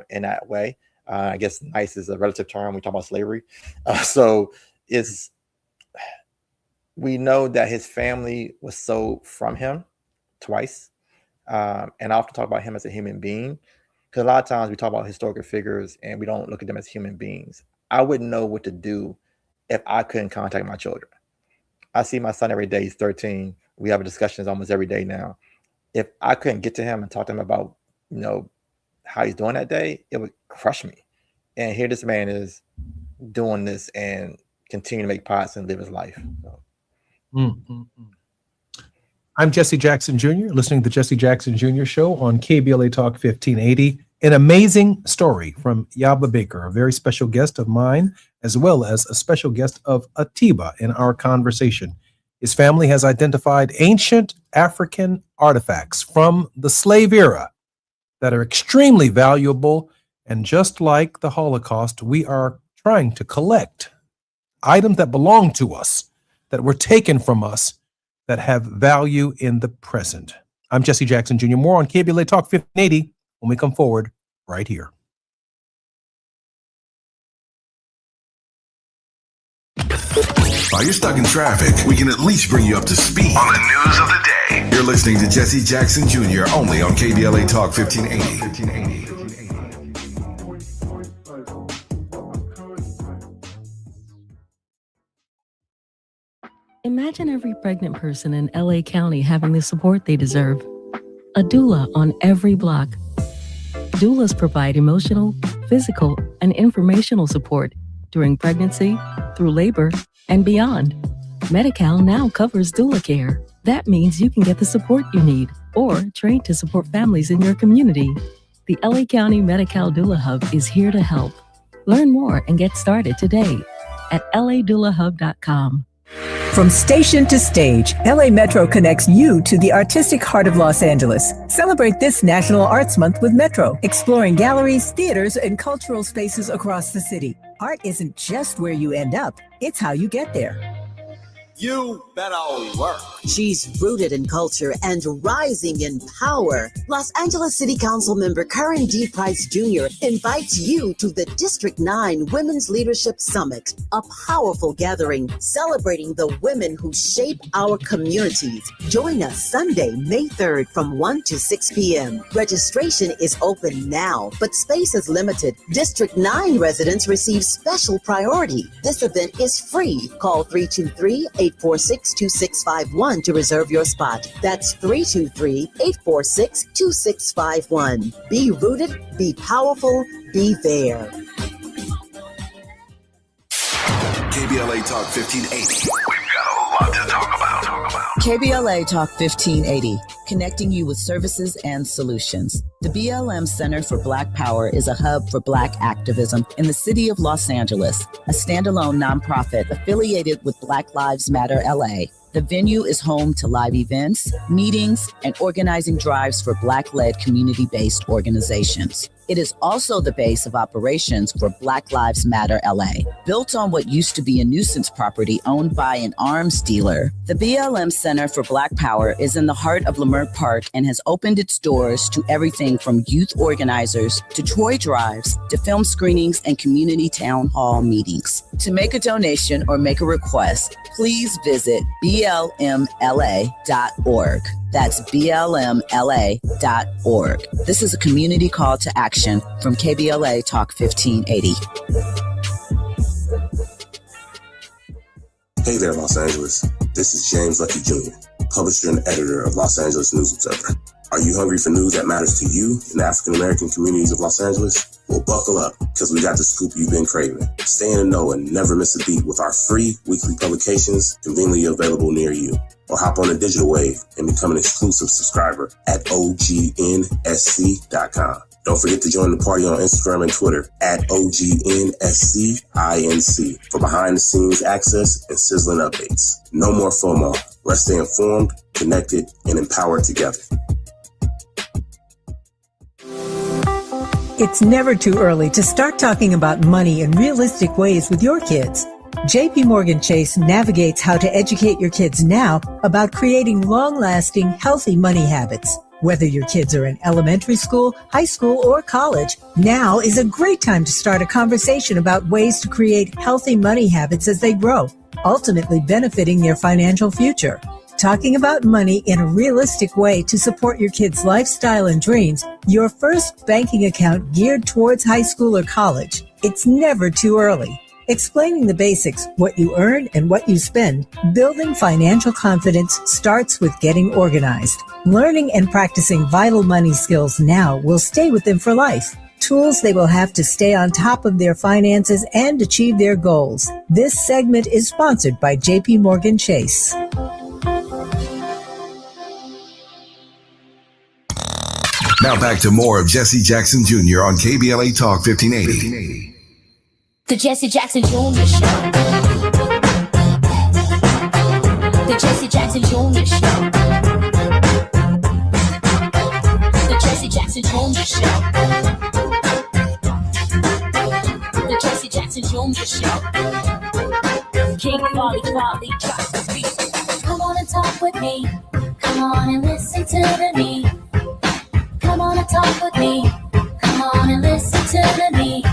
in that way. I guess nice is a relative term. We talk about slavery. So we know that his family was sold from him twice. And I often talk about him as a human being, because a lot of times we talk about historical figures and we don't look at them as human beings. I wouldn't know what to do if I couldn't contact my children. I see my son every day. He's 13. We have discussions almost every day now. If I couldn't get to him and talk to him about, how he's doing that day, it would crush me. And here this man is doing this and continue to make pots and live his life. So. I'm Jesse Jackson Jr., listening to the Jesse Jackson Jr. Show on KBLA Talk 1580. An amazing story from Yaba Baker, a very special guest of mine, as well as a special guest of Atiba in our conversation. His family has identified ancient African artifacts from the slave era that are extremely valuable. And just like the Holocaust, we are trying to collect items that belong to us, that were taken from us, that have value in the present. I'm Jesse Jackson Jr. More on KBLA Talk 1580 when we come forward right here. While you're stuck in traffic, we can at least bring you up to speed on the news of the day. You're listening to Jesse Jackson Jr. only on KBLA Talk 1580. Imagine every pregnant person in LA County having the support they deserve. A doula on every block. Doulas provide emotional, physical, and informational support during pregnancy, through labor, and beyond. Medi-Cal now covers doula care. That means you can get the support you need or train to support families in your community. The LA County Medi-Cal Doula Hub is here to help. Learn more and get started today at ladoulahub.com. From station to stage, LA Metro connects you to the artistic heart of Los Angeles. Celebrate this National Arts Month with Metro, exploring galleries, theaters, and cultural spaces across the city. Art isn't just where you end up, it's how you get there. You better work. She's rooted in culture and rising in power. Los Angeles City Council member Karen D. Price Jr. invites you to the District 9 Women's Leadership Summit, a powerful gathering celebrating the women who shape our communities. Join us Sunday, May 3rd from 1 to 6 p.m. Registration is open now, but space is limited. District 9 residents receive special priority. This event is free. Call 323-846-2651 to reserve your spot. That's 323-846-2651. Be rooted, be powerful, be there. KBLA Talk 1580. We've got a lot to talk about. KBLA Talk 1580, connecting you with services and solutions. The BLM Center for Black Power is a hub for Black activism in the city of Los Angeles, a standalone nonprofit affiliated with Black Lives Matter LA. The venue is home to live events, meetings, and organizing drives for Black-led community-based organizations. It is also the base of operations for Black Lives Matter LA. Built on what used to be a nuisance property owned by an arms dealer, the BLM Center for Black Power is in the heart of Leimert Park and has opened its doors to everything from youth organizers to toy drives to film screenings and community town hall meetings. To make a donation or make a request, please visit blmla.org. That's blmla.org. This is a community call to action from KBLA Talk 1580. Hey there, Los Angeles. This is James Lucky Jr., publisher and editor of Los Angeles News Observer. Are you hungry for news that matters to you in the African-American communities of Los Angeles? Well, buckle up, because we got the scoop you've been craving. Stay in the know and never miss a beat with our free weekly publications conveniently available near you. Or hop on the digital wave and become an exclusive subscriber at OGNSC.com. Don't forget to join the party on Instagram and Twitter at OGNSCINC for behind-the-scenes access and sizzling updates. No more FOMO. Let's stay informed, connected, and empowered together. It's never too early to start talking about money in realistic ways with your kids. JP Morgan Chase navigates how to educate your kids now about creating long-lasting, healthy money habits. Whether your kids are in elementary school, high school, or college, now is a great time to start a conversation about ways to create healthy money habits as they grow, ultimately benefiting their financial future. Talking about money in a realistic way to support your kids' lifestyle and dreams, your first banking account geared towards high school or college. It's never too early. Explaining the basics, what you earn and what you spend, building financial confidence starts with getting organized. Learning and practicing vital money skills now will stay with them for life. Tools they will have to stay on top of their finances and achieve their goals. This segment is sponsored by JP Morgan Chase. Now back to more of Jesse Jackson Jr. on KBLA Talk 1580. The Jesse Jackson Jr. Show. The Jesse Jackson Jr. Show. The Jesse Jackson Jr. Show. The Jesse Jackson Jr. Show. King Quality drops the beat. Come on and talk with me. Come on and listen to me. Come on and talk with me. Come on and listen to me.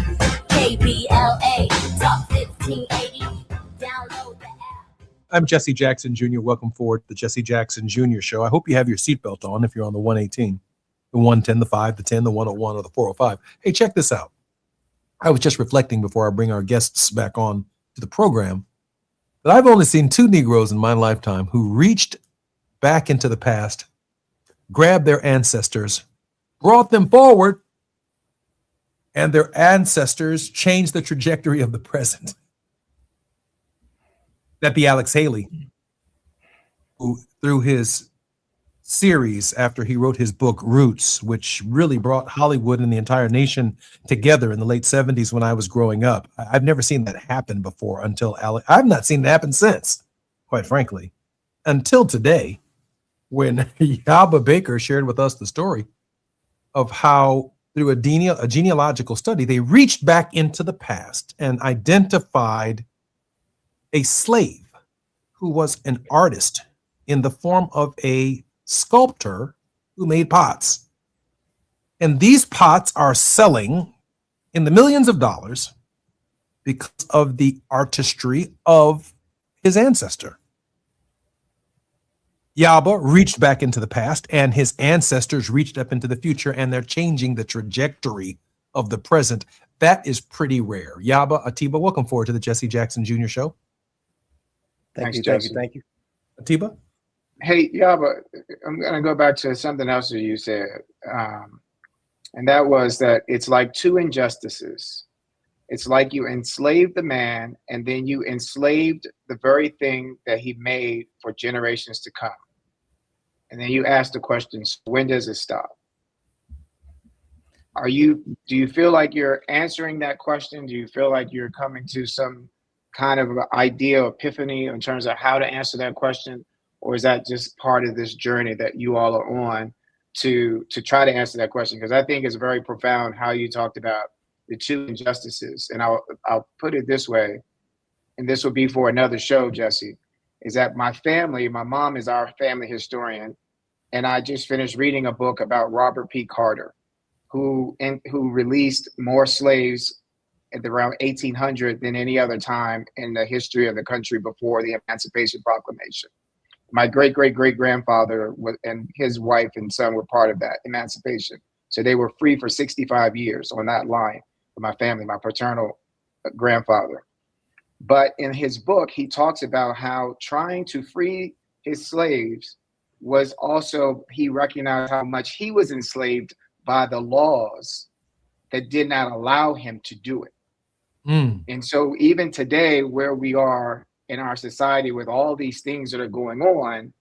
KBLA Talk 1580. Download the app. I'm Jesse Jackson Jr. Welcome forward to the Jesse Jackson Jr. Show. I hope you have your seatbelt on if you're on the 118, the 110, the 5, the 10, the 101, or the 405. Hey, check this out. I was just reflecting before I bring our guests back on to the program that I've only seen two Negroes in my lifetime who reached back into the past, grabbed their ancestors, brought them forward, and their ancestors changed the trajectory of the present. That'd be Alex Haley, who through his series after he wrote his book Roots, which really brought Hollywood and the entire nation together in the late 70s when I was growing up. I've never seen that happen before until Alex. I've not seen it happen since, quite frankly, until today, when Yaba Baker shared with us the story of how through a genealogical study, they reached back into the past and identified a slave who was an artist in the form of a sculptor who made pots. And these pots are selling in the millions of dollars because of the artistry of his ancestor. Yaba reached back into the past, and his ancestors reached up into the future, and they're changing the trajectory of the present. That is pretty rare. Yaba, Atiba, welcome forward to the Jesse Jackson Jr. Show. Thanks, Jesse. Thank you. Atiba? Hey, Yaba, I'm going to go back to something else that you said. And that was that it's like two injustices. It's like you enslaved the man, and then you enslaved the very thing that he made for generations to come. And then you ask the question, so when does it stop? Do you feel like you're answering that question? Do you feel like you're coming to some kind of idea, epiphany in terms of how to answer that question? Or is that just part of this journey that you all are on to try to answer that question? Because I think it's very profound how you talked about the two injustices. And I'll put it this way, and this will be for another show, Jesse, is that my mom is our family historian, and I just finished reading a book about Robert P. Carter, who released more slaves at around 1800 than any other time in the history of the country before the Emancipation Proclamation. My great-great-great-grandfather and his wife and son were part of that emancipation. So they were free for 65 years on that line for my family, my paternal grandfather. But in his book, he talks about how trying to free his slaves was also, he recognized how much he was enslaved by the laws that did not allow him to do it. And so even today, where we are in our society with all these things that are going on,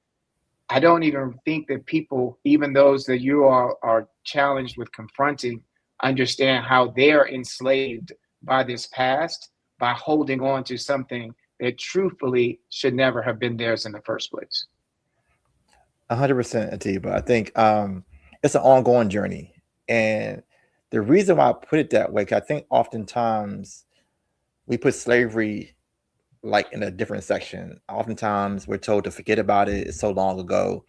I don't even think that people, even those that you are challenged with confronting, understand how they're enslaved by this past, by holding on to something that truthfully should never have been theirs in the first place. 100%, Atiba. I think it's an ongoing journey. And the reason why I put it that way, 'cause I think oftentimes we put slavery like in a different section. Oftentimes we're told to forget about it. It's so long ago.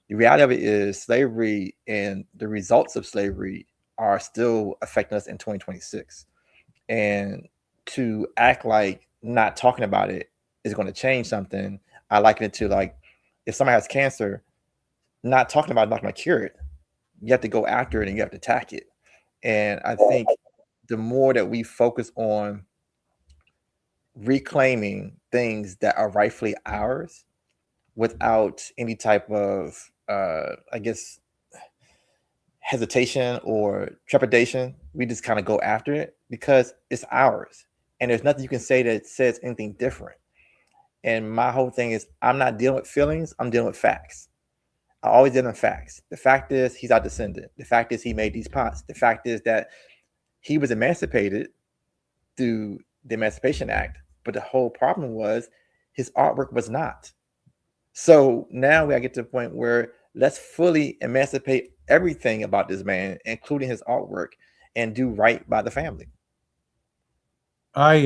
the reality of it is slavery and the results of slavery are still affecting us in 2026. And to act like not talking about it is going to change something, I liken it to like if somebody has cancer, not talking about it, not going to cure it. You have to go after it and you have to attack it. And I think the more that we focus on reclaiming things that are rightfully ours without any type of, I guess, hesitation or trepidation, we just kind of go after it because it's ours. And there's nothing you can say that says anything different. And my whole thing is I'm not dealing with feelings, I'm dealing with facts. I always deal with facts. The fact is he's our descendant. The fact is he made these pots. The fact is that he was emancipated through the Emancipation Act. But the whole problem was his artwork was not. So now we gotta get to the point where let's fully emancipate everything about this man, including his artwork, and do right by the family. I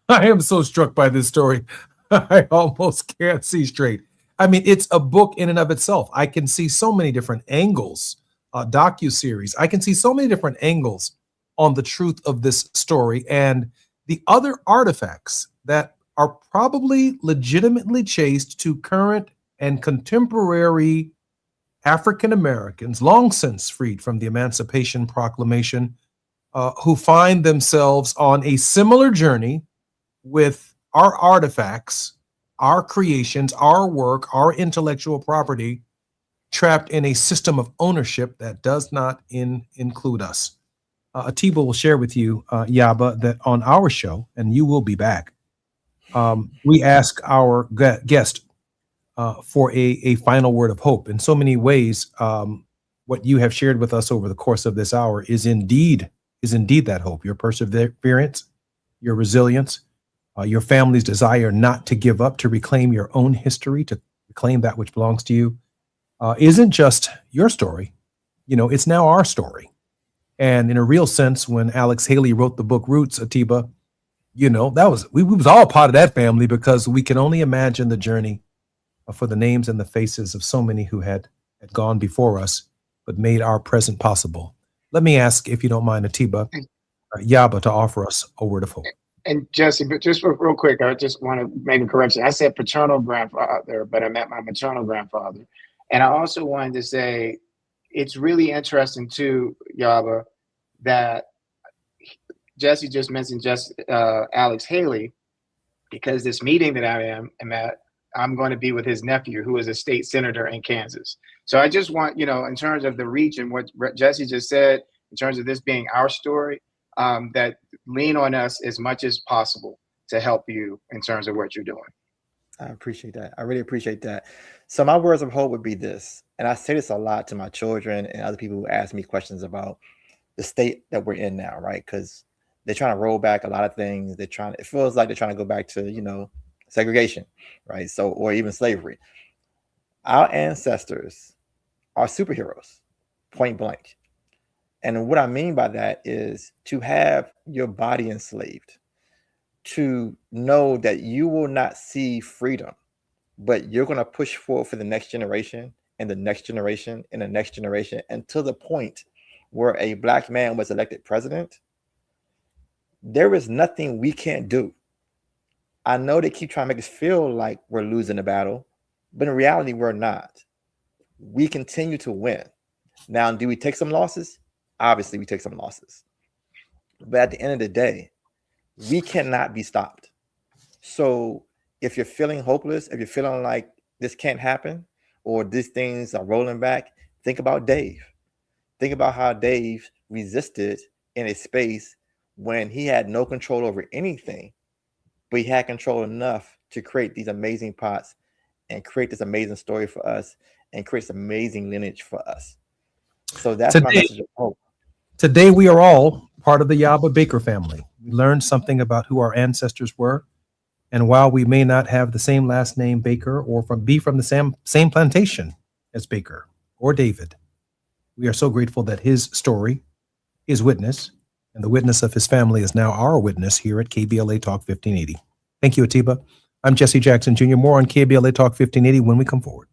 am so struck by this story. I almost can't see straight. I mean, it's a book in and of itself. I can see so many different angles, docuseries. I can see so many different angles on the truth of this story and the other artifacts that are probably legitimately chased to current and contemporary African Americans, long since freed from the Emancipation Proclamation, who find themselves on a similar journey with our artifacts, our creations, our work, our intellectual property, trapped in a system of ownership that does not include us. Atiba will share with you, Yaba, that on our show, and you will be back, we ask our guest for a final word of hope. In so many ways, what you have shared with us over the course of this hour is indeed that hope. Your perseverance, your resilience, your family's desire not to give up, to reclaim your own history, to reclaim that which belongs to you, isn't just your story. You know, it's now our story. And in a real sense, when Alex Haley wrote the book Roots, Atiba, you know, we was all part of that family because we can only imagine the journey for the names and the faces of so many who had gone before us, but made our present possible. Let me ask, if you don't mind, Atiba, Yaba, to offer us a word of hope. And Jesse, but just real quick, I just want to make a correction. I said paternal grandfather, but I meant my maternal grandfather. And I also wanted to say, it's really interesting too, Yaba, that Jesse just mentioned Alex Haley, because this meeting that I am at, I'm going to be with his nephew, who is a state senator in Kansas. So I just want, you know, in terms of the reach and what Jesse just said, in terms of this being our story, that lean on us as much as possible to help you in terms of what you're doing. I appreciate that. I really appreciate that. So my words of hope would be this, and I say this a lot to my children and other people who ask me questions about the state that we're in now, right? Because they're trying to roll back a lot of things. It feels like they're trying to go back to, you know, segregation, right? So, or even slavery. Our ancestors are superheroes, point blank. And what I mean by that is to have your body enslaved, to know that you will not see freedom, but you're going to push forward for the next generation and the next generation and the next generation until the point where a Black man was elected president. There is nothing we can't do. I know they keep trying to make us feel like we're losing the battle, but in reality, we're not. We continue to win. Now, do we take some losses? Obviously, we take some losses. But at the end of the day, we cannot be stopped. So if you're feeling hopeless, if you're feeling like this can't happen, or these things are rolling back, think about Dave. Think about how Dave resisted in a space when he had no control over anything, but he had control enough to create these amazing pots and create this amazing story for us and create this amazing lineage for us. So that's my message of hope. Today, we are all part of the Yaba Baker family. We learned something about who our ancestors were. And while we may not have the same last name Baker or be from the same plantation as Baker or David, we are so grateful that his story is witness, and the witness of his family is now our witness here at KBLA Talk 1580. Thank you, Atiba. I'm Jesse Jackson Jr. More on KBLA Talk 1580 when we come forward.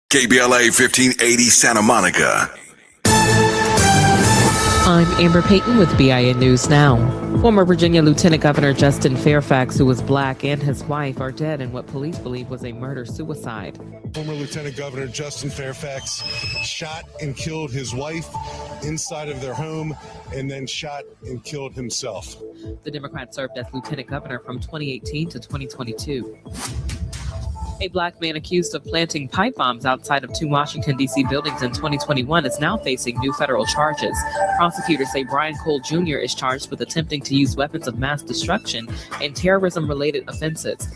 KBLA 1580 Santa Monica. I'm Amber Payton with BIN News Now. Former Virginia Lieutenant Governor Justin Fairfax, who was black, and his wife are dead in what police believe was a murder-suicide. Former Lieutenant Governor Justin Fairfax shot and killed his wife inside of their home and then shot and killed himself. The Democrat served as lieutenant governor from 2018 to 2022. A black man accused of planting pipe bombs outside of 2 Washington, D.C. buildings in 2021 is now facing new federal charges. Prosecutors say Brian Cole Jr. is charged with attempting to use weapons of mass destruction and terrorism-related offenses.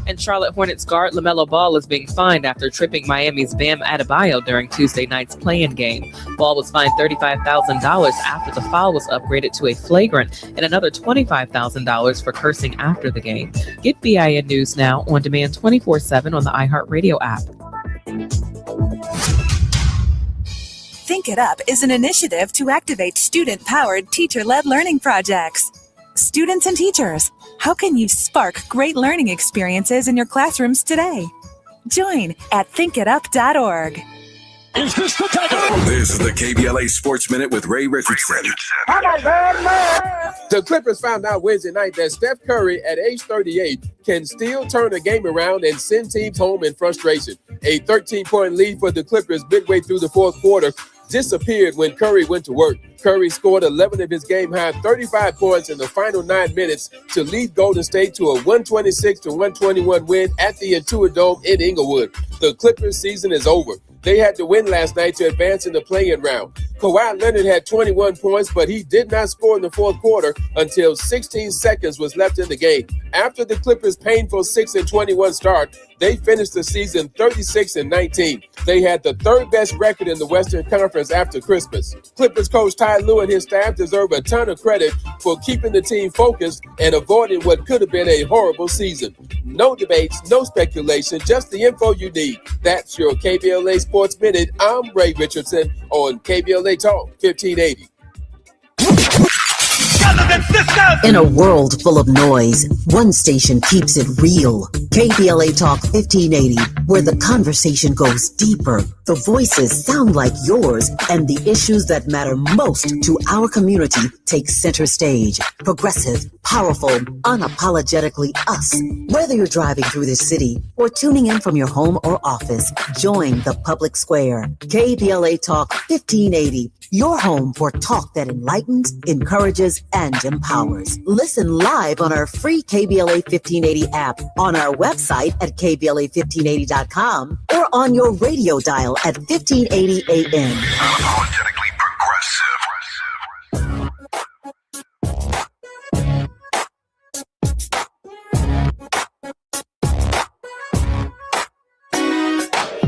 And Charlotte Hornets guard LaMelo Ball is being fined after tripping Miami's Bam Adebayo during Tuesday night's play-in game. Ball was fined $35,000 after the foul was upgraded to a flagrant and another $25,000 for cursing after the game. Get BIN News Now on demand 24/7 on the iHeartRadio app. Think It Up is an initiative to activate student-powered, teacher-led learning projects. Students and teachers, how can you spark great learning experiences in your classrooms today? Join at thinkitup.org. This is the KBLA Sports Minute with Ray Richardson. The Clippers found out Wednesday night that Steph Curry, at age 38, can still turn a game around and send teams home in frustration. A 13-point lead for the Clippers midway through the fourth quarter disappeared when Curry went to work. Curry scored 11 of his game-high 35 points in the final 9 minutes to lead Golden State to a 126-121 win at the Intuit Dome in Inglewood. The Clippers' season is over. They had to win last night to advance in the play-in round. Kawhi Leonard had 21 points, but he did not score in the fourth quarter until 16 seconds was left in the game. After the Clippers' painful 6-21 start, they finished the season 36-19. They had the third best record in the Western Conference after Christmas. Clippers coach Ty Lue and his staff deserve a ton of credit for keeping the team focused and avoiding what could have been a horrible season. No debates, no speculation, just the info you need. That's your KBLA Sports Minute. I'm Ray Richardson on KBLA Talk 1580. In a world full of noise, one station keeps it real. KBLA Talk 1580, where the conversation goes deeper, the voices sound like yours, and the issues that matter most to our community take center stage. Progressive, powerful, unapologetically us. Whether you're driving through the city or tuning in from your home or office, join the public square. KBLA Talk 1580, your home for talk that enlightens, encourages, and empowers. Listen live on our free KBLA 1580 app, on our website at KBLA1580.com, or on your radio dial at 1580 AM. Unapologetically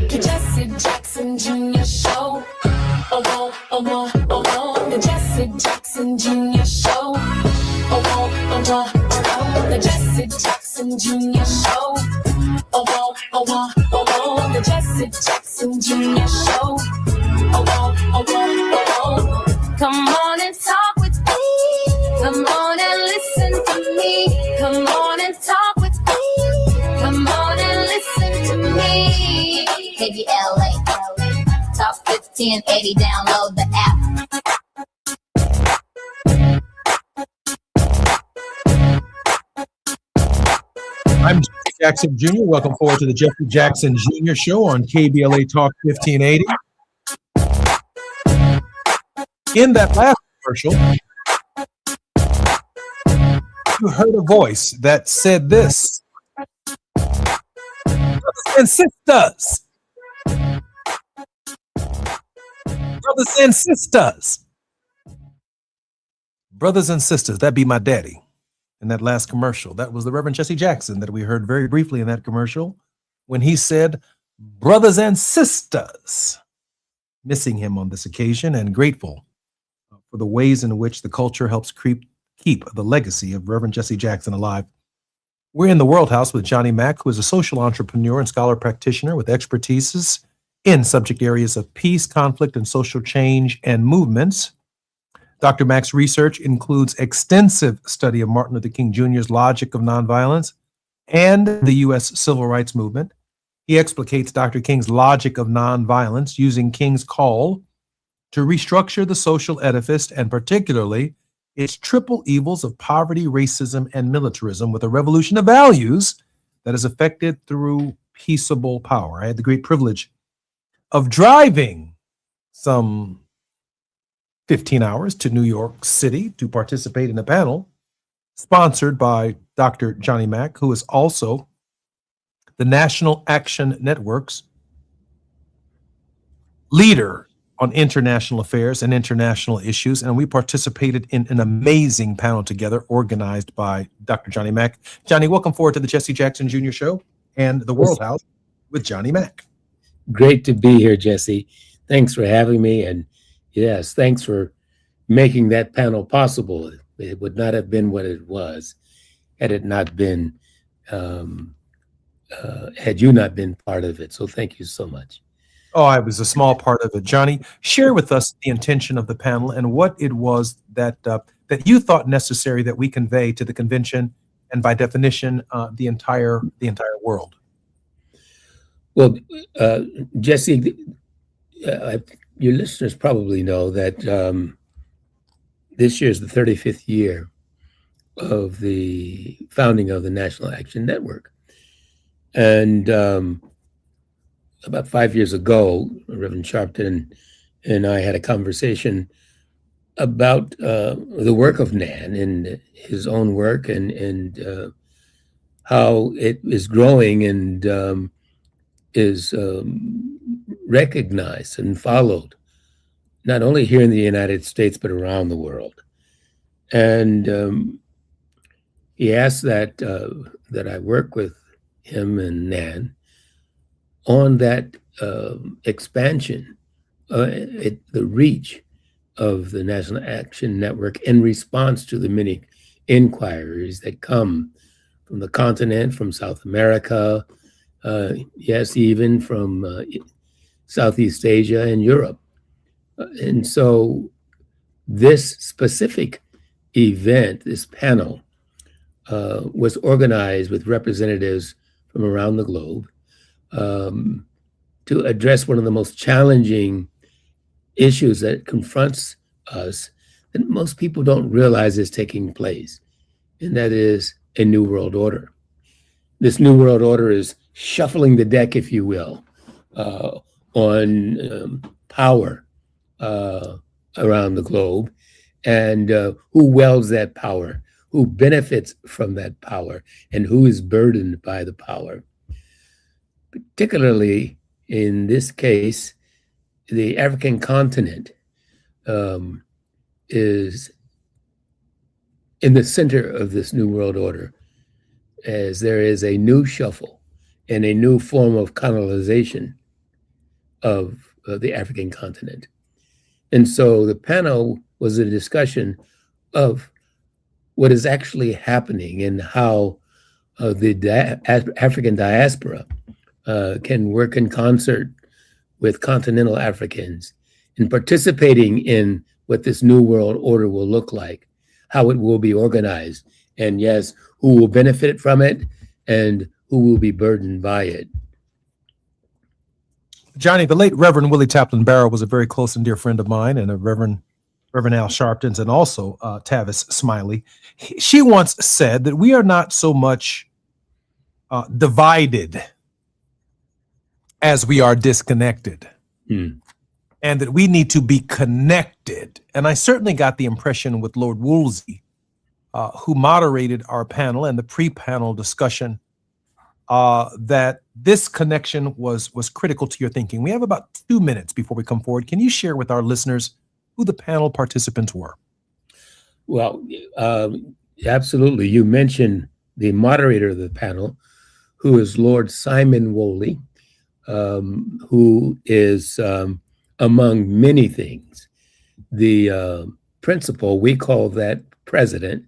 The Jesse Jackson Jr. Show. The Jesse Jackson Jr. Show. The Jesse Jackson Jr. Show. The Jesse Jackson Jr. Show. Come on and talk with me. Come on and listen to me. Come on and talk with me. Come on and listen to me. KBLA Talk 1580. Download the app. I'm Jesse Jackson Jr. Welcome forward to the Jesse Jackson Jr. Show on KBLA Talk 1580. In that last commercial, you heard a voice that said this. Brothers and sisters. Brothers and sisters. Brothers and sisters. That'd be my daddy. In that last commercial, that was the Reverend Jesse Jackson that we heard very briefly in that commercial when he said, brothers and sisters. Missing him on this occasion and grateful for the ways in which the culture helps keep the legacy of Reverend Jesse Jackson alive. We're in the World House with Johnny Mack, who is a social entrepreneur and scholar practitioner with expertise in subject areas of peace, conflict, and social change and movements. Dr. Mack's research includes extensive study of Martin Luther King Jr.'s logic of nonviolence and the U.S. civil rights movement. He explicates Dr. King's logic of nonviolence using King's call to restructure the social edifice and particularly its triple evils of poverty, racism, and militarism with a revolution of values that is effected through peaceable power. I had the great privilege of driving some 15 hours to New York City to participate in a panel sponsored by Dr. Johnny Mack, who is also the National Action Network's leader on international affairs and international issues. And we participated in an amazing panel together organized by Dr. Johnny Mack. Johnny, welcome forward to the Jesse Jackson Jr. Show and the World House with Johnny Mack. Great to be here, Jesse. Thanks for having me. And yes, thanks for making that panel possible. It would not have been what it was had it not been, had you not been part of it. So thank you so much. Oh, I was a small part of it. Johnny, share with us the intention of the panel and what it was that that you thought necessary that we convey to the convention and by definition, the entire world. Well, Jesse, your listeners probably know that this year is the 35th year of the founding of the National Action Network. And about 5 years ago, Reverend Sharpton and I had a conversation about the work of NAN and his own work and how it is growing and is recognized and followed, not only here in the United States, but around the world. And he asked that I work with him and NAN on that expansion, the reach of the National Action Network in response to the many inquiries that come from the continent, from South America, yes, even from Southeast Asia and Europe. And so this specific event, this panel, was organized with representatives from around the globe to address one of the most challenging issues that confronts us that most people don't realize is taking place, and that is a new world order. This new world order is shuffling the deck, if you will, on power around the globe, and who wields that power, who benefits from that power, and who is burdened by the power. Particularly in this case, the African continent is in the center of this new world order, as there is a new shuffle and a new form of colonization of the African continent. And so the panel was a discussion of what is actually happening and how the African diaspora can work in concert with continental Africans in participating in what this new world order will look like, how it will be organized, and yes, who will benefit from it and who will be burdened by it. Johnny, the late Reverend Willie Taplin Barrow was a very close and dear friend of mine, and a Reverend Al Sharpton's, and also Tavis Smiley. She once said that we are not so much divided as we are disconnected, and that we need to be connected. And I certainly got the impression with Lord Woolsey, who moderated our panel and the pre-panel discussion, that this connection was critical to your thinking. We have about 2 minutes before we come forward. Can you share with our listeners who the panel participants were? Well, absolutely. You mentioned the moderator of the panel, who is Lord Simon Woolley, who is, among many things, the principal, we call that president,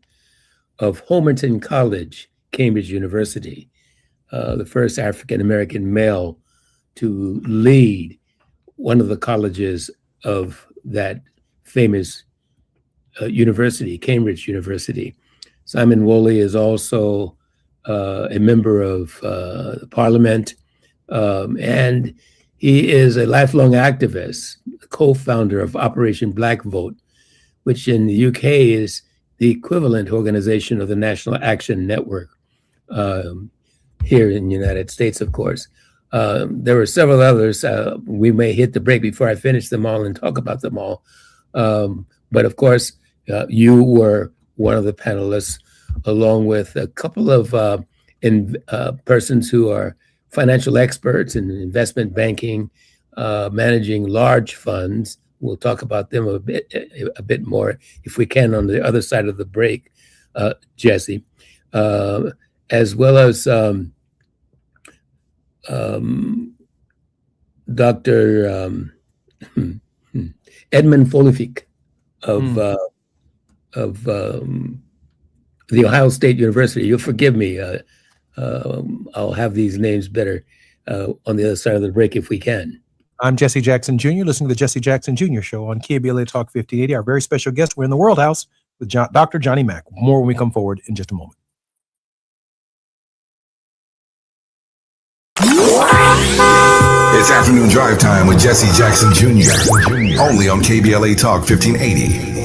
of Homerton College, Cambridge University, the first African-American male to lead one of the colleges of that famous university, Cambridge University. Simon Woolley is also a member of the Parliament, And he is a lifelong activist, co-founder of Operation Black Vote, which in the UK is the equivalent organization of the National Action Network here in the United States, of course. There were several others. We may hit the break before I finish them all and talk about them all. But of course, you were one of the panelists, along with a couple of persons who are financial experts in investment banking, managing large funds. We'll talk about them a bit more if we can on the other side of the break, Jesse, as well as Dr. Edmund Folefik of the Ohio State University. You'll forgive me. I'll have these names better on the other side of the break if we can. I'm Jesse Jackson Jr., listening to the Jesse Jackson Jr. Show on KBLA Talk 1580. Our very special guest, we're in the World House with Dr. Johnny Mack. More when we come forward in just a moment. It's afternoon drive time with Jesse Jackson Jr. Only on KBLA Talk 1580.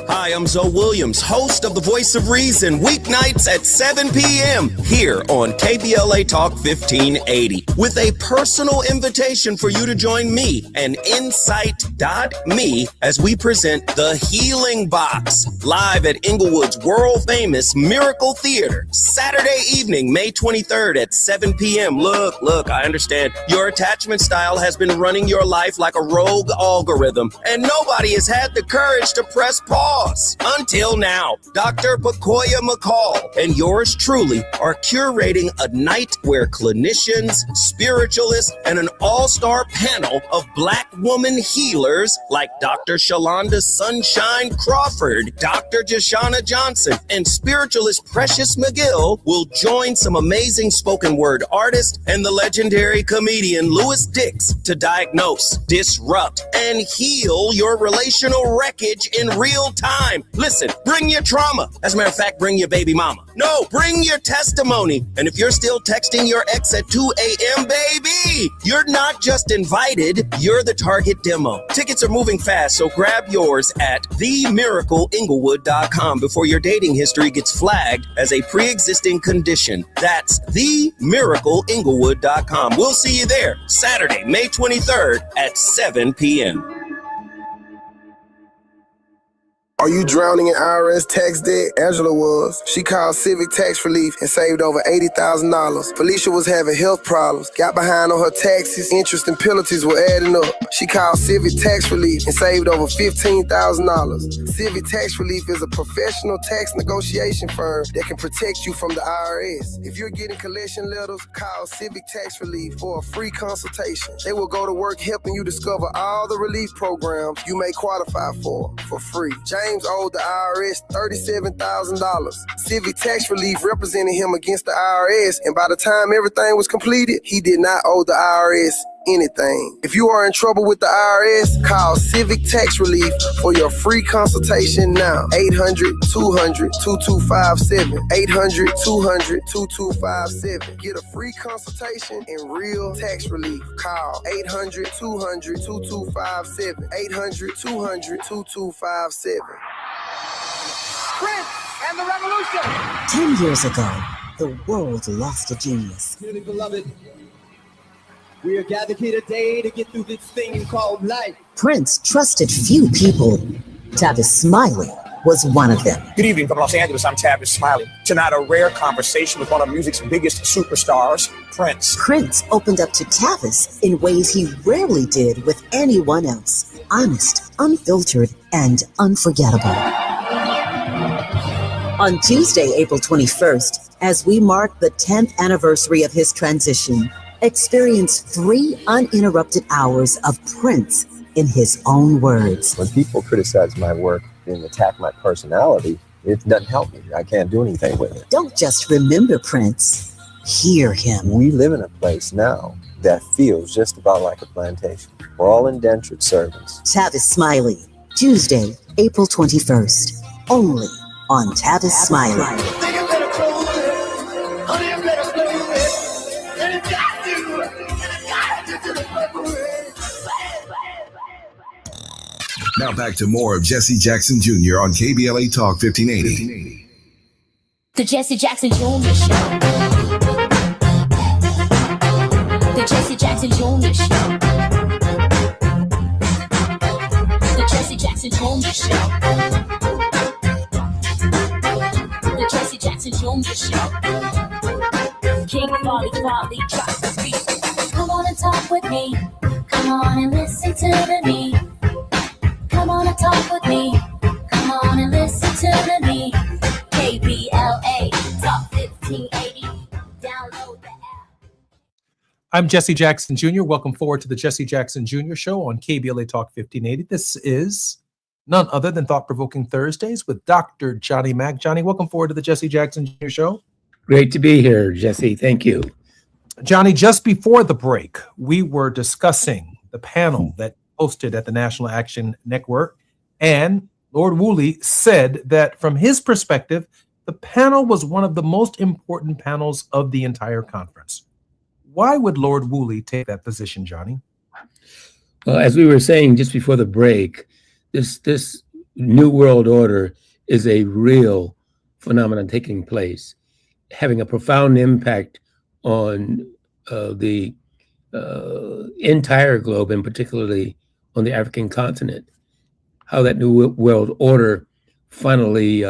Hi, I'm Zoe Williams, host of The Voice of Reason, weeknights at 7 p.m. here on KBLA Talk 1580, with a personal invitation for you to join me and Insight.me as we present The Healing Box, live at Inglewood's world-famous Miracle Theater, Saturday evening, May 23rd at 7 p.m. Look, I understand your attachment style has been running your life like a rogue algorithm, and nobody has had the courage to press pause. Until now, Dr. Pacoya McCall and yours truly are curating a night where clinicians, spiritualists, and an all-star panel of Black woman healers like Dr. Shalonda Sunshine Crawford, Dr. Jashana Johnson, and spiritualist Precious McGill will join some amazing spoken word artists and the legendary comedian Louis Dix to diagnose, disrupt, and heal your relational wreckage in real time. Listen, bring your trauma. As a matter of fact, bring your baby mama. No, bring your testimony. And if you're still texting your ex at 2 a.m., baby, you're not just invited, you're the target demo. Tickets are moving fast, so grab yours at themiracleinglewood.com before your dating history gets flagged as a pre-existing condition. That's themiracleinglewood.com. We'll see you there Saturday, May 23rd at 7 p.m. Are you drowning in IRS tax debt? Angela was. She called Civic Tax Relief and saved over $80,000. Felicia was having health problems, got behind on her taxes, interest and penalties were adding up. She called Civic Tax Relief and saved over $15,000. Civic Tax Relief is a professional tax negotiation firm that can protect you from the IRS. If you're getting collection letters, call Civic Tax Relief for a free consultation. They will go to work helping you discover all the relief programs you may qualify for free. James owed the IRS $37,000. Civic Tax Relief represented him against the IRS, and by the time everything was completed, he did not owe the IRS anything. If you are in trouble with the IRS, call Civic Tax Relief for your free consultation now. 800-200-2257. 800-200-2257. Get a free consultation and real tax relief. Call 800-200-2257. 800-200-2257. Prince and the Revolution. 10 years ago, the world lost a genius. Dearly beloved, we are gathered here today to get through this thing called life. Prince trusted few people. Tavis Smiley was one of them. Good evening from Los Angeles. I'm Tavis Smiley. Tonight, a rare conversation with one of music's biggest superstars, Prince. Prince opened up to Tavis in ways he rarely did with anyone else. Honest, unfiltered, and unforgettable. On Tuesday, April 21st, as we mark the 10th anniversary of his transition, experience 3 uninterrupted hours of Prince in his own words. When people criticize my work and attack my personality, it doesn't help me. I can't do anything with it. Don't just remember Prince, hear him. We live in a place now that feels just about like a plantation. We're all indentured servants. Tavis Smiley, Tuesday, April 21st, only on Tavis Smiley. Think I better close it. Honey, Now back to more of Jesse Jackson Jr. on KBLA Talk 1580. The Jesse Jackson Jr. Show. The Jesse Jackson Jr. Show. The Jesse Jackson Jr. Show. The Jesse Jackson Jr. Show. King Folly, drop the beat. Come on and talk with me. Come on and listen to me. Come on and talk with me. Come on and listen to me. KBLA Talk 1580. Download the app. I'm Jesse Jackson Jr. Welcome forward to the Jesse Jackson Jr. Show on KBLA Talk 1580. This is none other than Thought Provoking Thursdays with Dr. Johnny Mack. Johnny, welcome forward to the Jesse Jackson Jr. Show. Great to be here, Jesse. Thank you. Johnny, just before the break, we were discussing the panel that hosted at the National Action Network, and Lord Woolley said that from his perspective, the panel was one of the most important panels of the entire conference. Why would Lord Woolley take that position, Johnny? Well, as we were saying just before the break, this New World Order is a real phenomenon taking place, having a profound impact on the entire globe, and particularly on the African continent. How that New World Order finally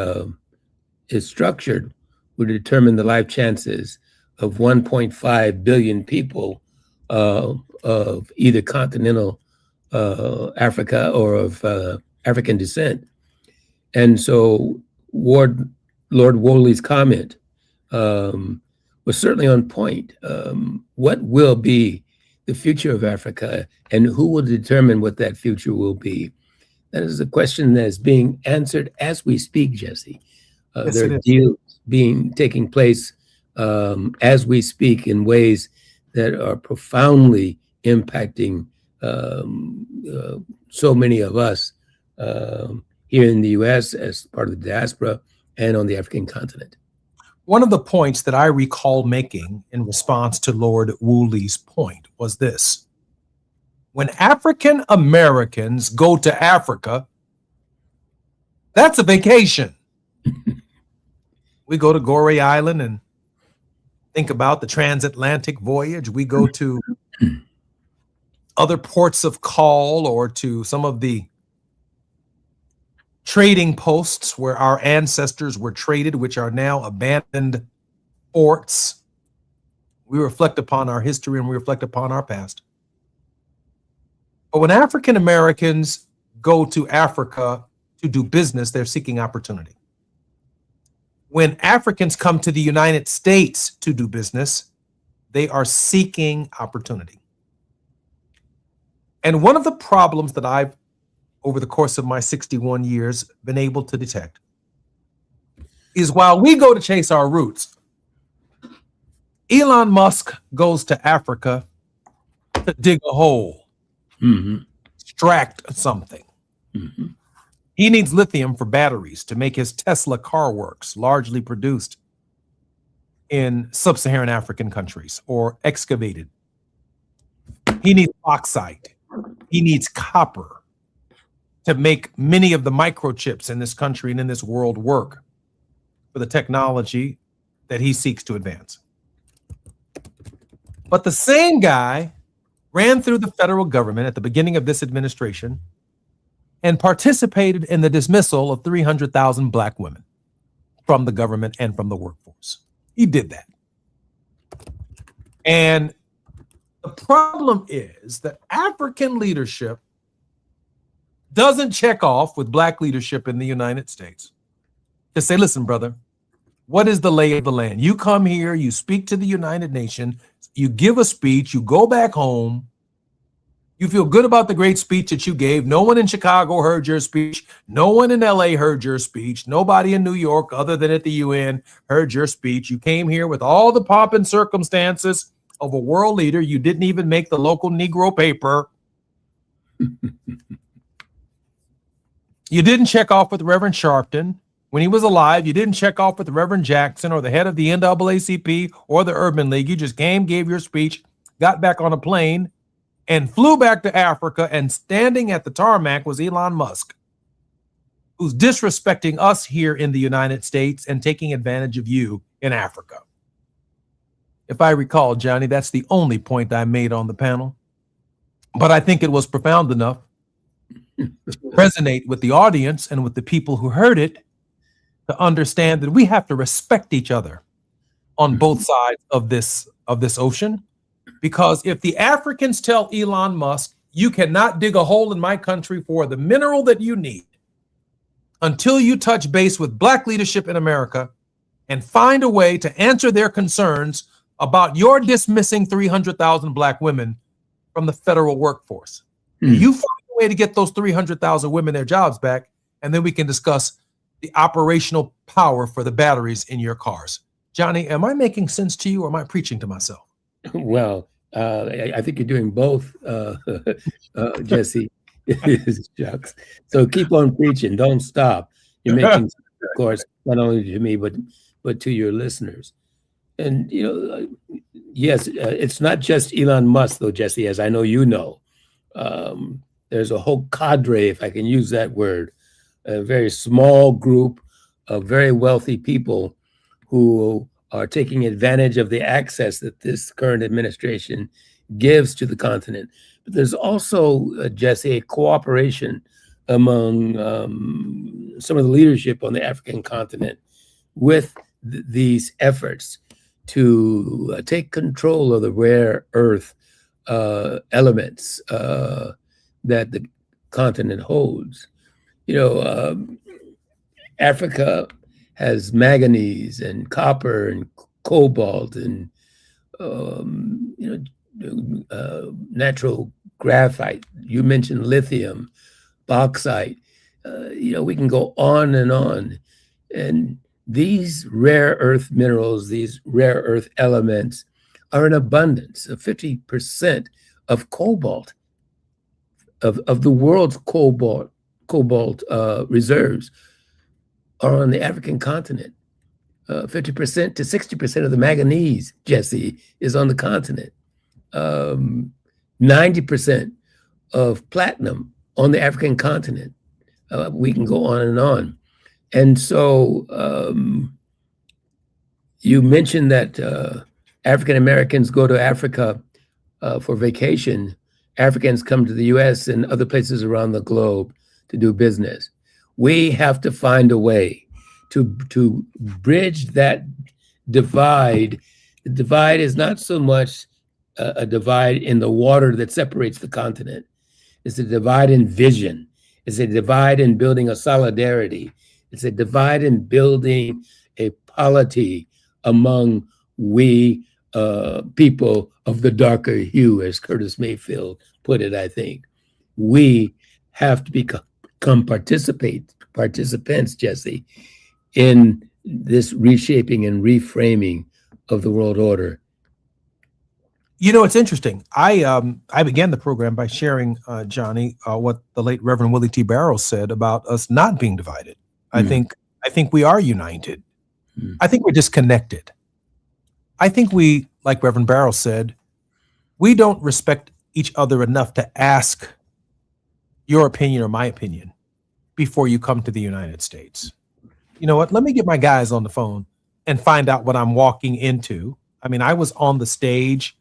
is structured would determine the life chances of 1.5 billion people of either continental Africa or of African descent. And so Lord Woolley's comment was certainly on point. What will be the future of Africa, and who will determine what that future will be? That is a question that is being answered as we speak, Jesse. Yes, there are deals taking place as we speak in ways that are profoundly impacting so many of us here in the U.S. as part of the diaspora and on the African continent. One of the points that I recall making in response to Lord Woolley's point was this. When African Americans go to Africa, that's a vacation. We go to Goree Island and think about the transatlantic voyage. We go to other ports of call or to some of the trading posts where our ancestors were traded, which are now abandoned ports. We reflect upon our history and we reflect upon our past. But when African Americans go to Africa to do business, they're seeking opportunity. When Africans come to the United States to do business, they are seeking opportunity. And one of the problems that I've, over the course of my 61 years, been able to detect is while we go to chase our roots, Elon Musk goes to Africa to dig a hole. Extract something. He needs lithium for batteries to make his Tesla car works, largely produced in sub-Saharan African countries or excavated. He needs bauxite. He needs copper to make many of the microchips in this country and in this world work for the technology that he seeks to advance. But the same guy ran through the federal government at the beginning of this administration and participated in the dismissal of 300,000 Black women from the government and from the workforce. He did that. And the problem is that African leadership doesn't check off with Black leadership in the United States to say, listen, brother, what is the lay of the land? You come here, you speak to the United Nations, you give a speech, you go back home, you feel good about the great speech that you gave. No one in Chicago heard your speech. No one in LA heard your speech. Nobody in New York, other than at the UN, heard your speech. You came here with all the pomp and circumstances of a world leader. You didn't even make the local Negro paper. You didn't check off with Reverend Sharpton when he was alive. You didn't check off with Reverend Jackson or the head of the NAACP or the Urban League. You just came, gave your speech, got back on a plane, and flew back to Africa, and standing at the tarmac was Elon Musk, who's disrespecting us here in the United States and taking advantage of you in Africa. If I recall, Johnny, that's the only point I made on the panel. But I think it was profound enough to resonate with the audience and with the people who heard it to understand that we have to respect each other on both sides of this ocean. Because if the Africans tell Elon Musk, you cannot dig a hole in my country for the mineral that you need until you touch base with Black leadership in America and find a way to answer their concerns about your dismissing 300,000 Black women from the federal workforce. You find a way to get those 300,000 women their jobs back, and then we can discuss the operational power for the batteries in your cars. Johnny, am I making sense to you, or am I preaching to myself? Well, I think you're doing both, Jesse. Shucks. So keep on preaching. Don't stop. You're making sense, of course, not only to me, but to your listeners. And, yes, it's not just Elon Musk, though, Jesse, as I know you know. There's a whole cadre, if I can use that word, a very small group of very wealthy people who are taking advantage of the access that this current administration gives to the continent. But there's also, Jesse, a cooperation among some of the leadership on the African continent with these efforts to take control of the rare earth elements that the continent holds. Africa has manganese and copper and cobalt and natural graphite. You mentioned lithium, bauxite. We can go on and on. And these rare earth minerals, these rare earth elements are in abundance. 50% of cobalt, of the world's cobalt reserves are on the African continent. 50% to 60% of the manganese, Jesse, is on the continent. 90% of platinum on the African continent. We can go on and on. And so you mentioned that African Americans go to Africa for vacation. Africans come to the US and other places around the globe to do business. We have to find a way to bridge that divide. The divide is not so much a divide in the water that separates the continent. It's a divide in vision. It's a divide in building a solidarity. It's a divide in building a polity among we people of the darker hue, as Curtis Mayfield put it, I think. We have to become participants, Jesse, in this reshaping and reframing of the world order. It's interesting. I began the program by sharing, Johnny, what the late Reverend Willie T. Barrows said about us not being divided. I think we are united. I think we're disconnected. I think we, like Reverend Barrows said, we don't respect each other enough to ask your opinion or my opinion before you come to the United States. You know what? Let me get my guys on the phone and find out what I'm walking into. I mean, I was on the stage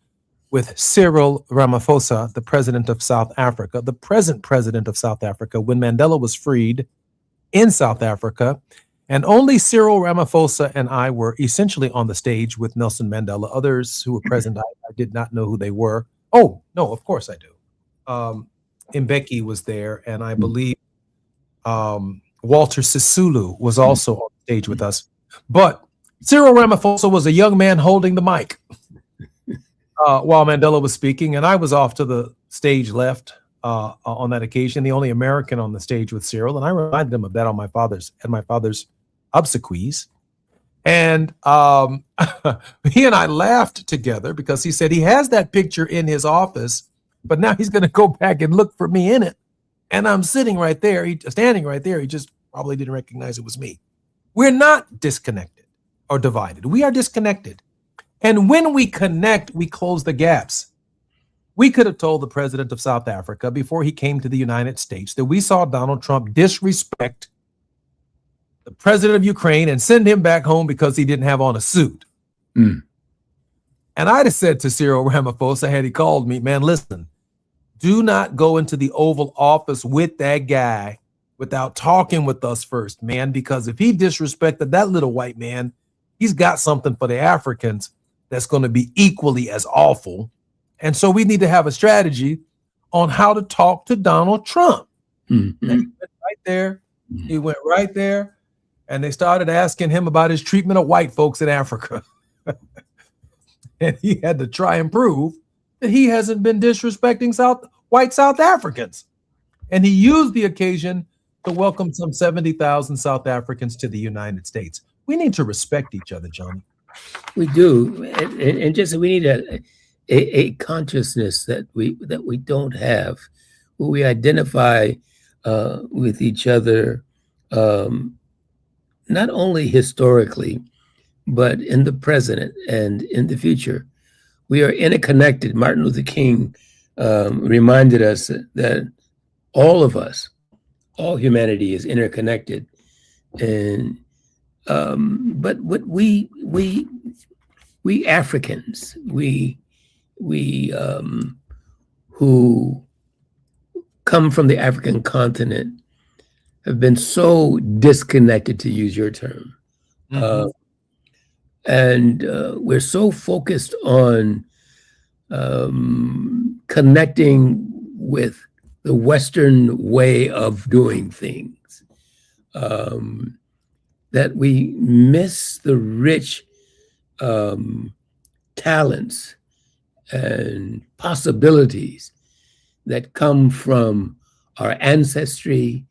with Cyril Ramaphosa, the president of South Africa, the present president of South Africa, when Mandela was freed in South Africa. And only Cyril Ramaphosa and I were essentially on the stage with Nelson Mandela. Others who were present, I did not know who they were. Oh, no, of course I do. Mbeki was there, and I believe Walter Sisulu was also on stage with us. But Cyril Ramaphosa was a young man holding the mic while Mandela was speaking, and I was off to the stage left on that occasion, the only American on the stage with Cyril, and I reminded him of that on my father's obsequies. And he and I laughed together because he said he has that picture in his office, but now he's going to go back and look for me in it. And I'm sitting right there, standing right there. He just probably didn't recognize it was me. We're not disconnected or divided. We are disconnected. And when we connect, we close the gaps. We could have told the president of South Africa before he came to the United States that we saw Donald Trump disrespect the president of Ukraine and send him back home because he didn't have on a suit. Mm. And I'd have said to Cyril Ramaphosa, had he called me, man, listen, do not go into the Oval Office with that guy without talking with us first, man, because if he disrespected that little white man, he's got something for the Africans that's going to be equally as awful. And so we need to have a strategy on how to talk to Donald Trump. Mm-hmm. And he went right there. He went right there. And they started asking him about his treatment of white folks in Africa. And he had to try and prove that he hasn't been disrespecting white South Africans. And he used the occasion to welcome some 70,000 South Africans to the United States. We need to respect each other, Johnny. We do. And just we need a consciousness that we don't have, where we identify with each other, not only historically, but in the present and in the future. We are interconnected. Martin Luther King reminded us that all of us, all humanity is interconnected. And but what we Africans, we who come from the African continent have been so disconnected, to use your term. Mm-hmm. And we're so focused on connecting with the Western way of doing things that we miss the rich talents and possibilities that come from our ancestry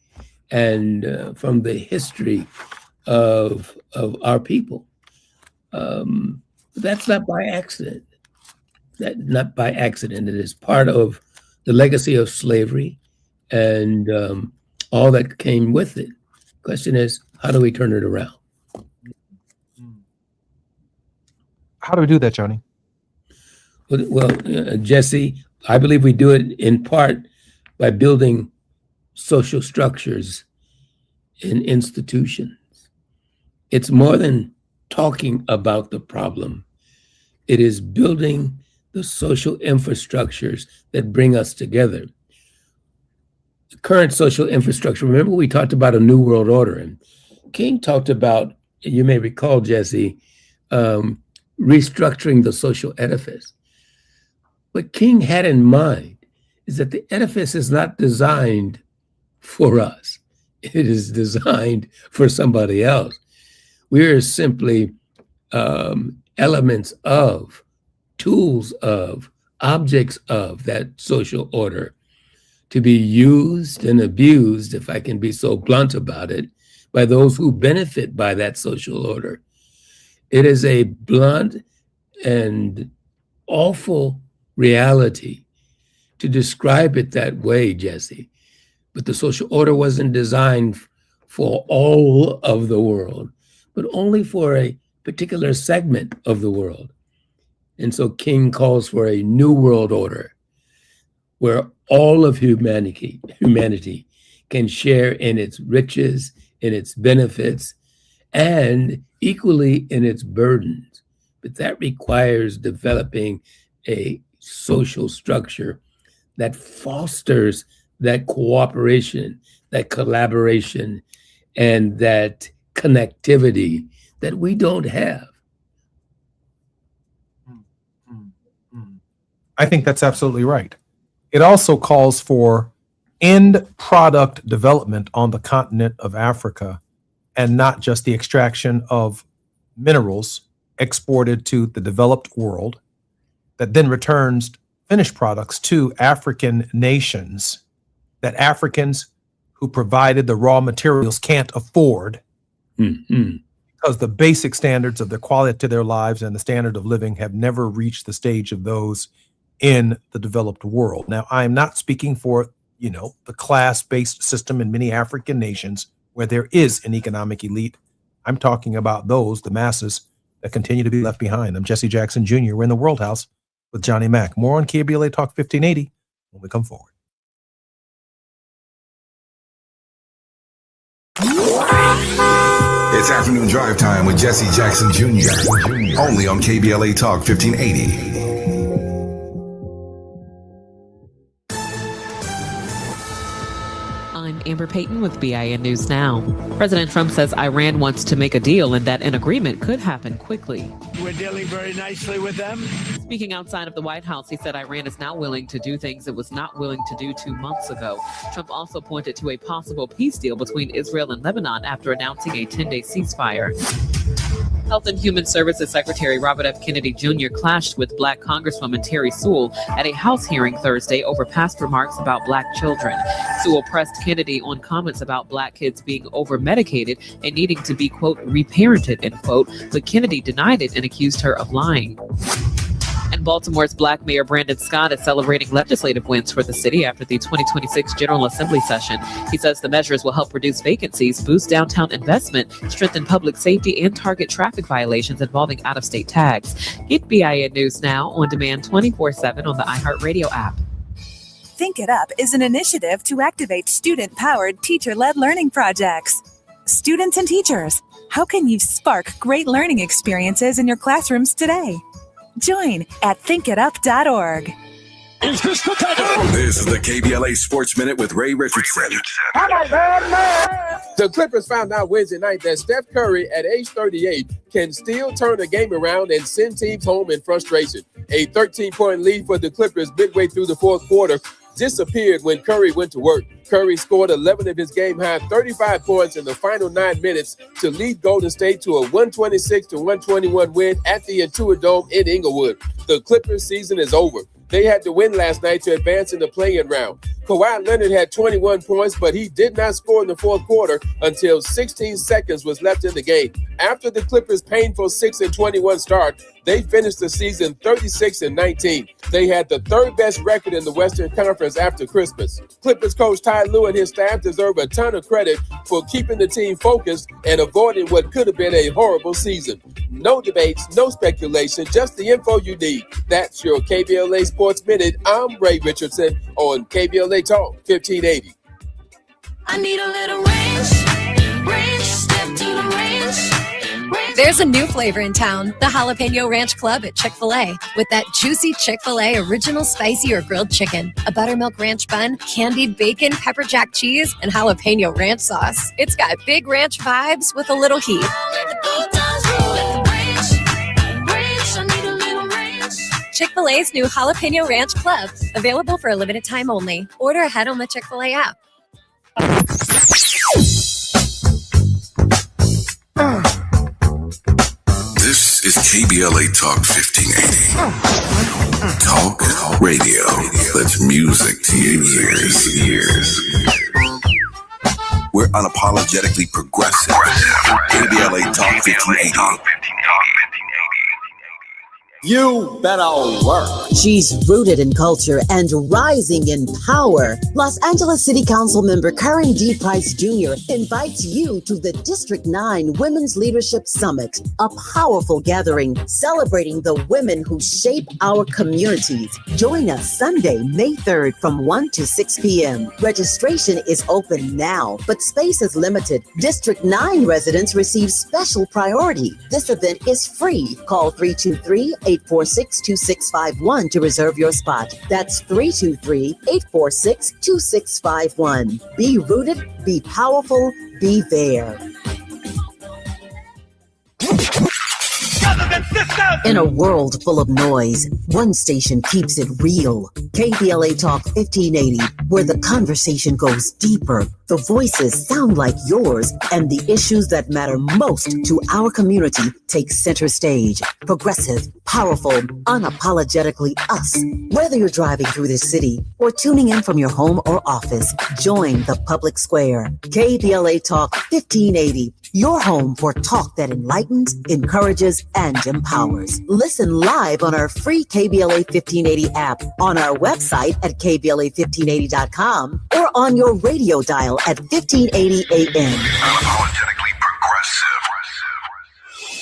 and from the history of our people. That's not by accident. Not by accident. It is part of the legacy of slavery and all that came with it. Question is, how do we turn it around? How do we do that, Johnny? Well, Jesse, I believe we do it in part by building social structures in institutions. It's more than talking about the problem. It is building the social infrastructures that bring us together. The current social infrastructure, remember we talked about a new world order, and King talked about, you may recall, Jesse, restructuring the social edifice. What King had in mind is that the edifice is not designed for us. It is designed for somebody else. We are simply elements of, tools of, objects of that social order to be used and abused, if I can be so blunt about it, by those who benefit by that social order. It is a blunt and awful reality to describe it that way, Jesse. But the social order wasn't designed for all of the world, but only for a particular segment of the world. And so King calls for a new world order where all of humanity can share in its riches, in its benefits, and equally in its burdens. But that requires developing a social structure that fosters that cooperation, that collaboration, and that connectivity that we don't have. I think that's absolutely right. It also calls for end product development on the continent of Africa, and not just the extraction of minerals exported to the developed world that then returns finished products to African nations that Africans who provided the raw materials can't afford because the basic standards of the quality to their lives and the standard of living have never reached the stage of those in the developed world. Now, I'm not speaking for, the class-based system in many African nations where there is an economic elite. I'm talking about those, the masses, that continue to be left behind. I'm Jesse Jackson Jr. We're in the World House. with Johnny Mack. More on KBLA Talk 1580 when we come forward. It's afternoon drive time with Jesse Jackson Jr. Only on KBLA Talk 1580. I'm Amber Payton with BIN News Now. President Trump says Iran wants to make a deal and that an agreement could happen quickly. We're dealing very nicely with them. Speaking outside of the White House, he said Iran is now willing to do things it was not willing to do 2 months ago. Trump also pointed to a possible peace deal between Israel and Lebanon after announcing a 10-day ceasefire. Health and Human Services Secretary Robert F. Kennedy Jr. clashed with Black Congresswoman Terry Sewell at a House hearing Thursday over past remarks about Black children. Sewell pressed Kennedy on comments about Black kids being over-medicated and needing to be, quote, reparented, end quote, but Kennedy denied it and accused her of lying. And Baltimore's Black Mayor Brandon Scott is celebrating legislative wins for the city after the 2026 General Assembly session. He says the measures will help reduce vacancies, boost downtown investment, strengthen public safety, and target traffic violations involving out-of-state tags. Get BIN News Now on demand 24/7 on the iHeartRadio app. Think It Up is an initiative to activate student-powered, teacher-led learning projects. Students and teachers, how can you spark great learning experiences in your classrooms today? Join at thinkitup.org. This is the KBLA Sports Minute with Ray Richardson. The Clippers found out Wednesday night that Steph Curry, at age 38, can still turn a game around and send teams home in frustration. A 13-point lead for the Clippers midway through the fourth quarter disappeared when Curry went to work. Curry scored 11 of his game-high 35 points in the final 9 minutes to lead Golden State to a 126-121 win at the Intuit Dome in Inglewood. The Clippers season is over. They had to win last night to advance in the play-in round. Kawhi Leonard had 21 points, but he did not score in the fourth quarter until 16 seconds was left in the game. After the Clippers' painful 6-21 start, they finished the season 36-19. They had the third best record in the Western Conference after Christmas. Clippers coach Ty Lue and his staff deserve a ton of credit for keeping the team focused and avoiding what could have been a horrible season. No debates, no speculation, just the info you need. That's your KBLA Sports Minute. I'm Ray Richardson on KBLA Talk 1580. I need a little ranch, step to the ranch. There's a new flavor in town, the Jalapeno Ranch Club at Chick-fil-A. With that juicy Chick-fil-A original spicy or grilled chicken, a buttermilk ranch bun, candied bacon, pepper jack cheese, and jalapeno ranch sauce. It's got big ranch vibes with a little heat. Chick-fil-A's new Jalapeno Ranch Club, available for a limited time only. Order ahead on the Chick-fil-A app. This is KBLA Talk 1580. Talk radio. That's music to your ears. We're unapologetically progressive. KBLA Talk 1580. You better work. She's rooted in culture and rising in power. Los Angeles City Council member Karen D. Price Jr. invites you to the District 9 Women's Leadership Summit, a powerful gathering celebrating the women who shape our communities. Join us Sunday, May 3rd from 1 to 6 p.m. Registration is open now, but space is limited. District 9 residents receive special priority. This event is free. Call 323-846-2651 to reserve your spot. That's 323-846-2651. Be rooted, be powerful, be there. In a world full of noise, one station keeps it real. KBLA Talk 1580, where the conversation goes deeper, the voices sound like yours, and the issues that matter most to our community take center stage. Progressive, powerful, unapologetically us. Whether you're driving through the city or tuning in from your home or office, join the public square. KBLA Talk 1580, your home for talk that enlightens, encourages, and empowers. Listen live on our free KBLA 1580 app, on our website at kbla1580.com, or on your radio dial at 1580 AM. Unapologetically progressive.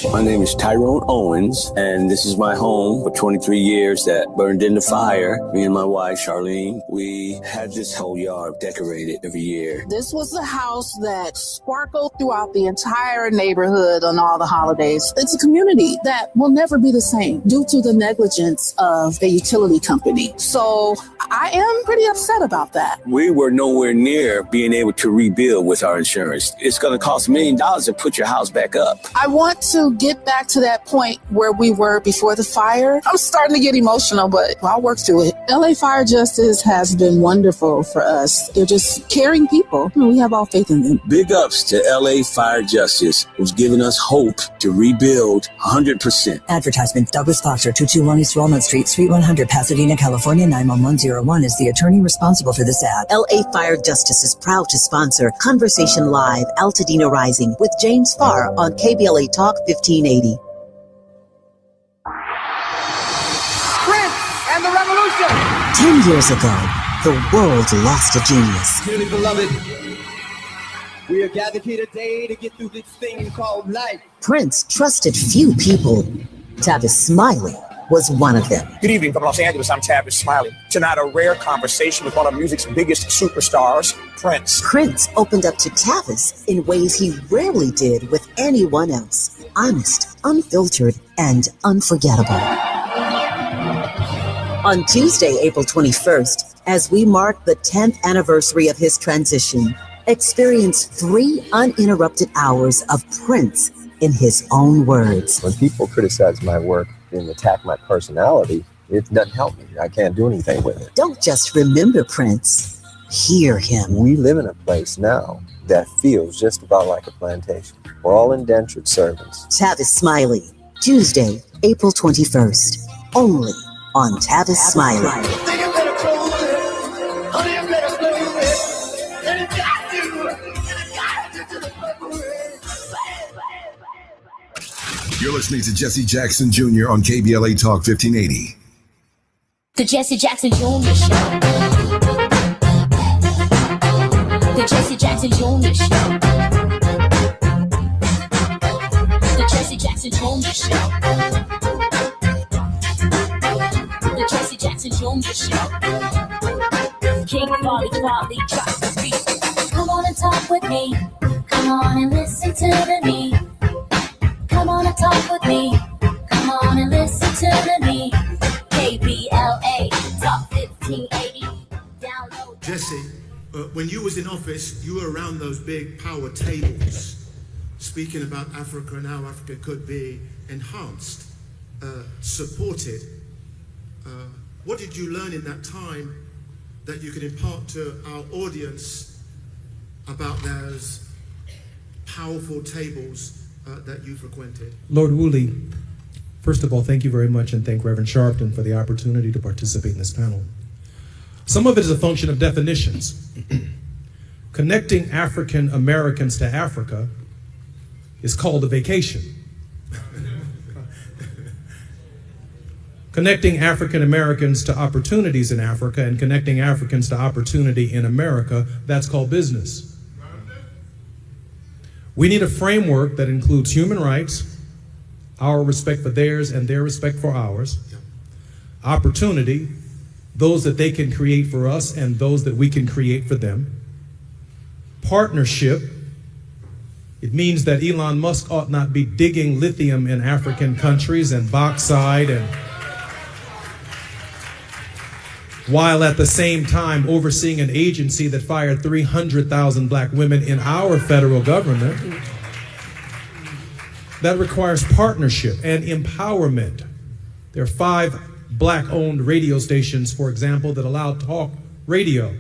My name is Tyrone Owens, and this is my home for 23 years that burned in the fire. Me and my wife, Charlene, we had this whole yard decorated every year. This was the house that sparkled throughout the entire neighborhood on all the holidays. It's a community that will never be the same due to the negligence of the utility company. So I am pretty upset about that. We were nowhere near being able to rebuild with our insurance. It's going to cost $1 million to put your house back up. I want to get back to that point where we were before the fire. I'm starting to get emotional, but I'll work through it. LA Fire Justice has been wonderful for us. They're just caring people. We have all faith in them. Big ups to LA Fire Justice, who's giving us hope to rebuild 100%. Advertisement. Douglas Foster, 221 East Walnut Street, Suite 100, Pasadena, California, 91101 is the attorney responsible for this ad. LA Fire Justice is proud to sponsor Conversation Live, Altadena Rising with James Farr on KBLA Talk 1580. Prince and the Revolution. 10 years ago, the world lost a genius. Dearly beloved, we are gathered here today to get through this thing called life. Prince trusted few people. Tavis Smiley was one of them. Good evening from Los Angeles. I'm Tavis Smiley. Tonight, a rare conversation with one of music's biggest superstars, Prince. Prince opened up to Tavis in ways he rarely did with anyone else. Honest, unfiltered, and unforgettable. On Tuesday, April 21st, as we mark the 10th anniversary of his transition, experience 3 uninterrupted hours of Prince in his own words. When people criticize my work and attack my personality, it doesn't help me. I can't do anything with it. Don't just remember Prince, hear him. We live in a place now that feels just about like a plantation. We're all indentured servants. Tavis Smiley, Tuesday, April 21st, only on Tavis Smiley. You're listening to Jesse Jackson Jr. on KBLA Talk 1580. The Jesse Jackson Jr. Show. The Jesse Jackson Jr. Show. The Jesse Jackson Jr. Show. The Jesse Jackson Jr. Show. King Volley, drop the beat. Come on and talk with me. Come on and listen to me. Come on and talk with me. Come on and listen to me. KBLA Talk 1580. Download. Jesse, when you was in office, you were around those big power tables, speaking about Africa and how Africa could be enhanced, supported. What did you learn in that time that you could impart to our audience about those powerful tables that you frequented? Lord Woolley, first of all, thank you very much, and thank Reverend Sharpton for the opportunity to participate in this panel. Some of it is a function of definitions. Connecting African Americans to Africa is called a vacation. Connecting African Americans to opportunities in Africa and connecting Africans to opportunity in America, that's called business. We need a framework that includes human rights, our respect for theirs and their respect for ours, opportunity, those that they can create for us and those that we can create for them, partnership. It means that Elon Musk ought not be digging lithium in African countries and bauxite, and while at the same time overseeing an agency that fired 300,000 black women in our federal government. That requires partnership and empowerment. There are 5 black-owned radio stations, for example, that allow talk radio.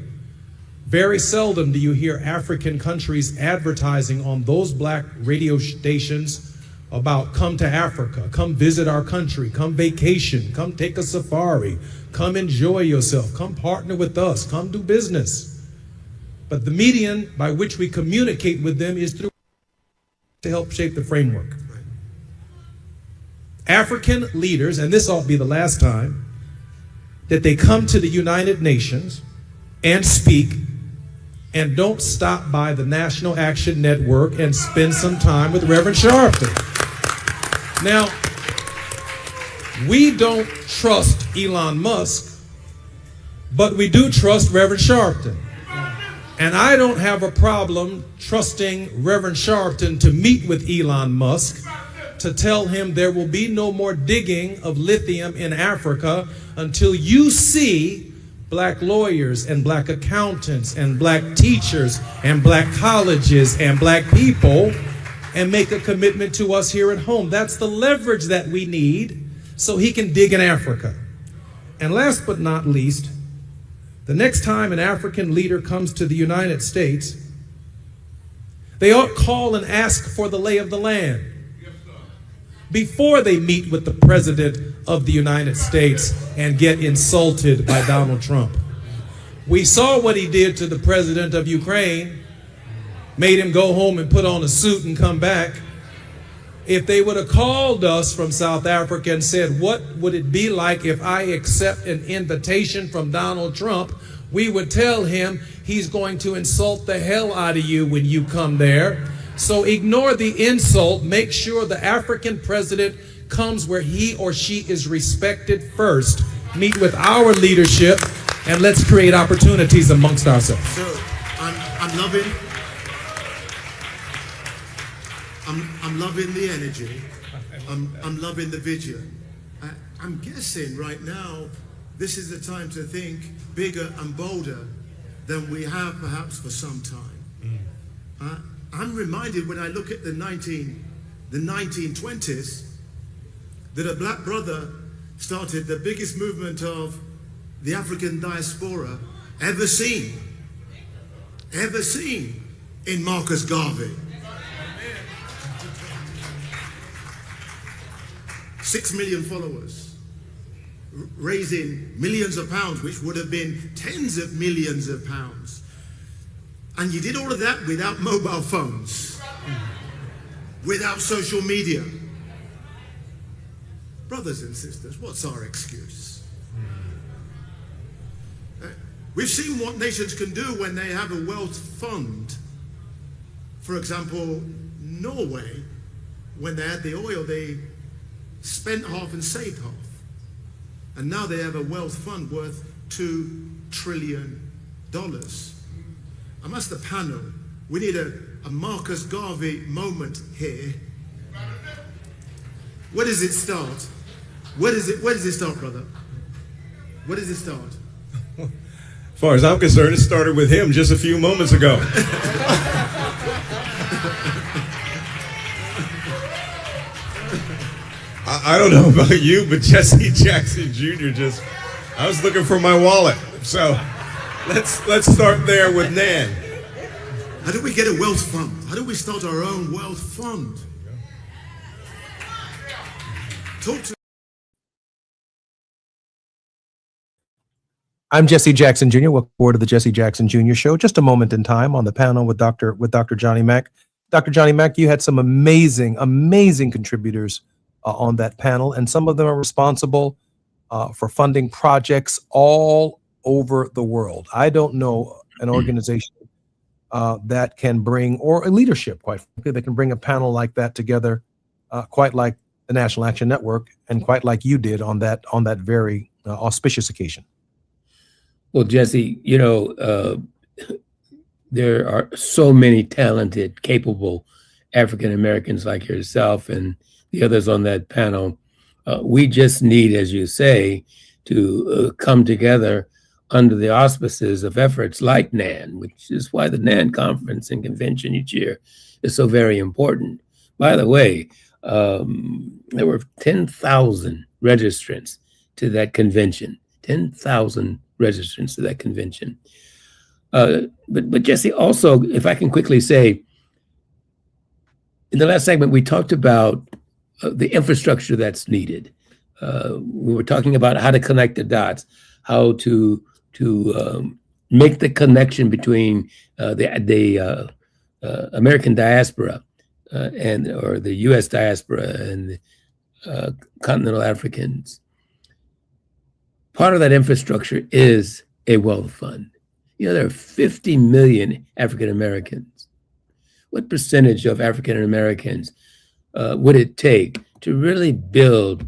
Very seldom do you hear African countries advertising on those black radio stations about come to Africa, come visit our country, come vacation, come take a safari, come enjoy yourself, come partner with us, come do business. But the medium by which we communicate with them is through to help shape the framework. African leaders, and this ought to be the last time, that they come to the United Nations and speak and don't stop by the National Action Network and spend some time with Reverend Sharpton. Now, we don't trust Elon Musk, but we do trust Reverend Sharpton. And I don't have a problem trusting Reverend Sharpton to meet with Elon Musk to tell him there will be no more digging of lithium in Africa until you see black lawyers and black accountants and black teachers and black colleges and black people and make a commitment to us here at home. That's the leverage that we need so he can dig in Africa. And last but not least, the next time an African leader comes to the United States, they ought call and ask for the lay of the land before they meet with the President of the United States and get insulted by Donald Trump. We saw what he did to the President of Ukraine, made him go home and put on a suit and come back. If they would have called us from South Africa and said, what would it be like if I accept an invitation from Donald Trump, we would tell him he's going to insult the hell out of you when you come there. So ignore the insult. Make sure the African president comes where he or she is respected first. Meet with our leadership and let's create opportunities amongst ourselves. So I'm loving the energy. I'm loving the vision. I'm guessing right now this is the time to think bigger and bolder than we have perhaps for some time. I'm reminded when I look at the 1920s that a black brother started the biggest movement of the African diaspora ever seen in Marcus Garvey. 6 million followers, raising millions of pounds, which would have been tens of millions of pounds. And you did all of that without mobile phones, without social media. Brothers and sisters, what's our excuse? We've seen what nations can do when they have a wealth fund. For example, Norway, when they had the oil, they spent half and saved half. And now they have a wealth fund worth $2 trillion. I'm asked the panel, we need a Marcus Garvey moment here. Where does it start? Where does it start, brother? Where does it start? As far as I'm concerned, it started with him just a few moments ago. I don't know about you, but Jesse Jackson Jr. I was looking for my wallet. So let's start there with Nan. How do we get a wealth fund? How do we start our own wealth fund? Talk to I'm Jesse Jackson Jr. Welcome aboard to the Jesse Jackson Jr. Show. Just a moment in time on the panel with Dr. Johnny Mack. Dr. Johnny Mack, you had some amazing contributors on that panel, and some of them are responsible for funding projects all over the world. I don't know an organization that can bring, or a leadership, quite frankly, that can bring a panel like that together, quite like the National Action Network, and quite like you did on that very auspicious occasion. Well, Jesse, there are so many talented, capable African Americans like yourself and the others on that panel. We just need, as you say, to come together under the auspices of efforts like NAN, which is why the NAN conference and convention each year is so very important. By the way, there were 10,000 registrants to that convention, 10,000 registrants to that convention. But Jesse, also, if I can quickly say, in the last segment, we talked about the infrastructure that's needed. We were talking about how to connect the dots, how to make the connection between the American diaspora or the U.S. diaspora and the continental Africans. Part of that infrastructure is a wealth fund. There are 50 million African Americans. What percentage of African Americans would it take to really build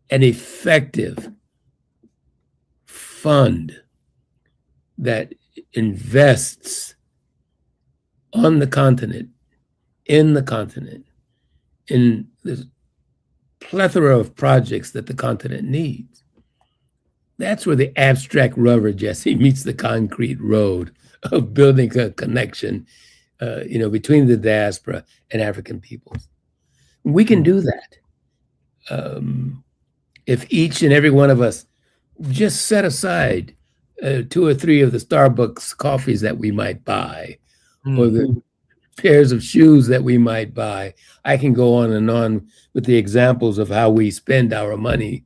an effective fund that invests on the continent, in the plethora of projects that the continent needs. That's where the abstract rubber, Jesse, meets the concrete road of building a connection, between the diaspora and African peoples. We can do that if each and every one of us just set aside 2 or 3 of the Starbucks coffees that we might buy, or the pairs of shoes that we might buy. I can go on and on with the examples of how we spend our money.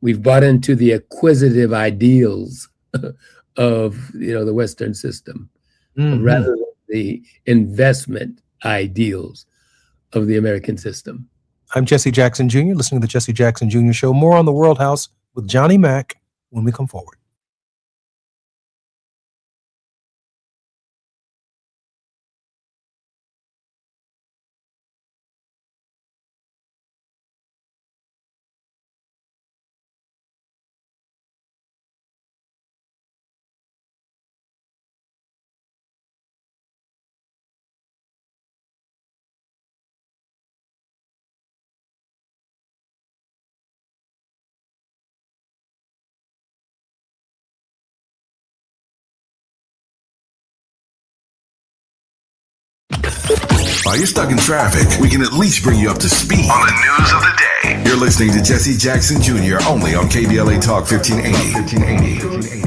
We've bought into the acquisitive ideals of the Western system, rather than the investment ideals of the American system. I'm Jesse Jackson Jr., listening to the Jesse Jackson Jr. Show. More on the World House with Johnny Mack when we come forward. While you're stuck in traffic, we can at least bring you up to speed on the news of the day. You're listening to Jesse Jackson Jr. only on KBLA Talk 1580.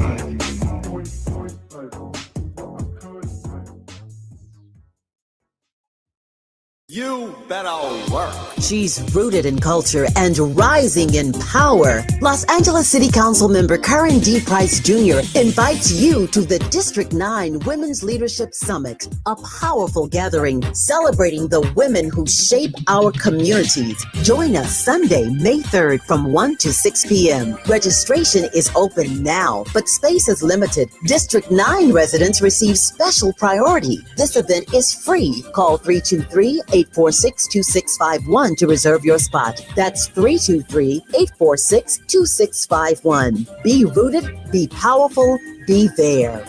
You better work. She's rooted in culture and rising in power. Los Angeles City Council member Karen D. Price Jr. invites you to the District 9 Women's Leadership Summit, a powerful gathering celebrating the women who shape our communities. Join us Sunday, May 3rd from 1 to 6 p.m. Registration is open now, but space is limited. District 9 residents receive special priority. This event is free. Call 323-846-2651 to reserve your spot. That's 323-846-2651. Be rooted, be powerful, be there.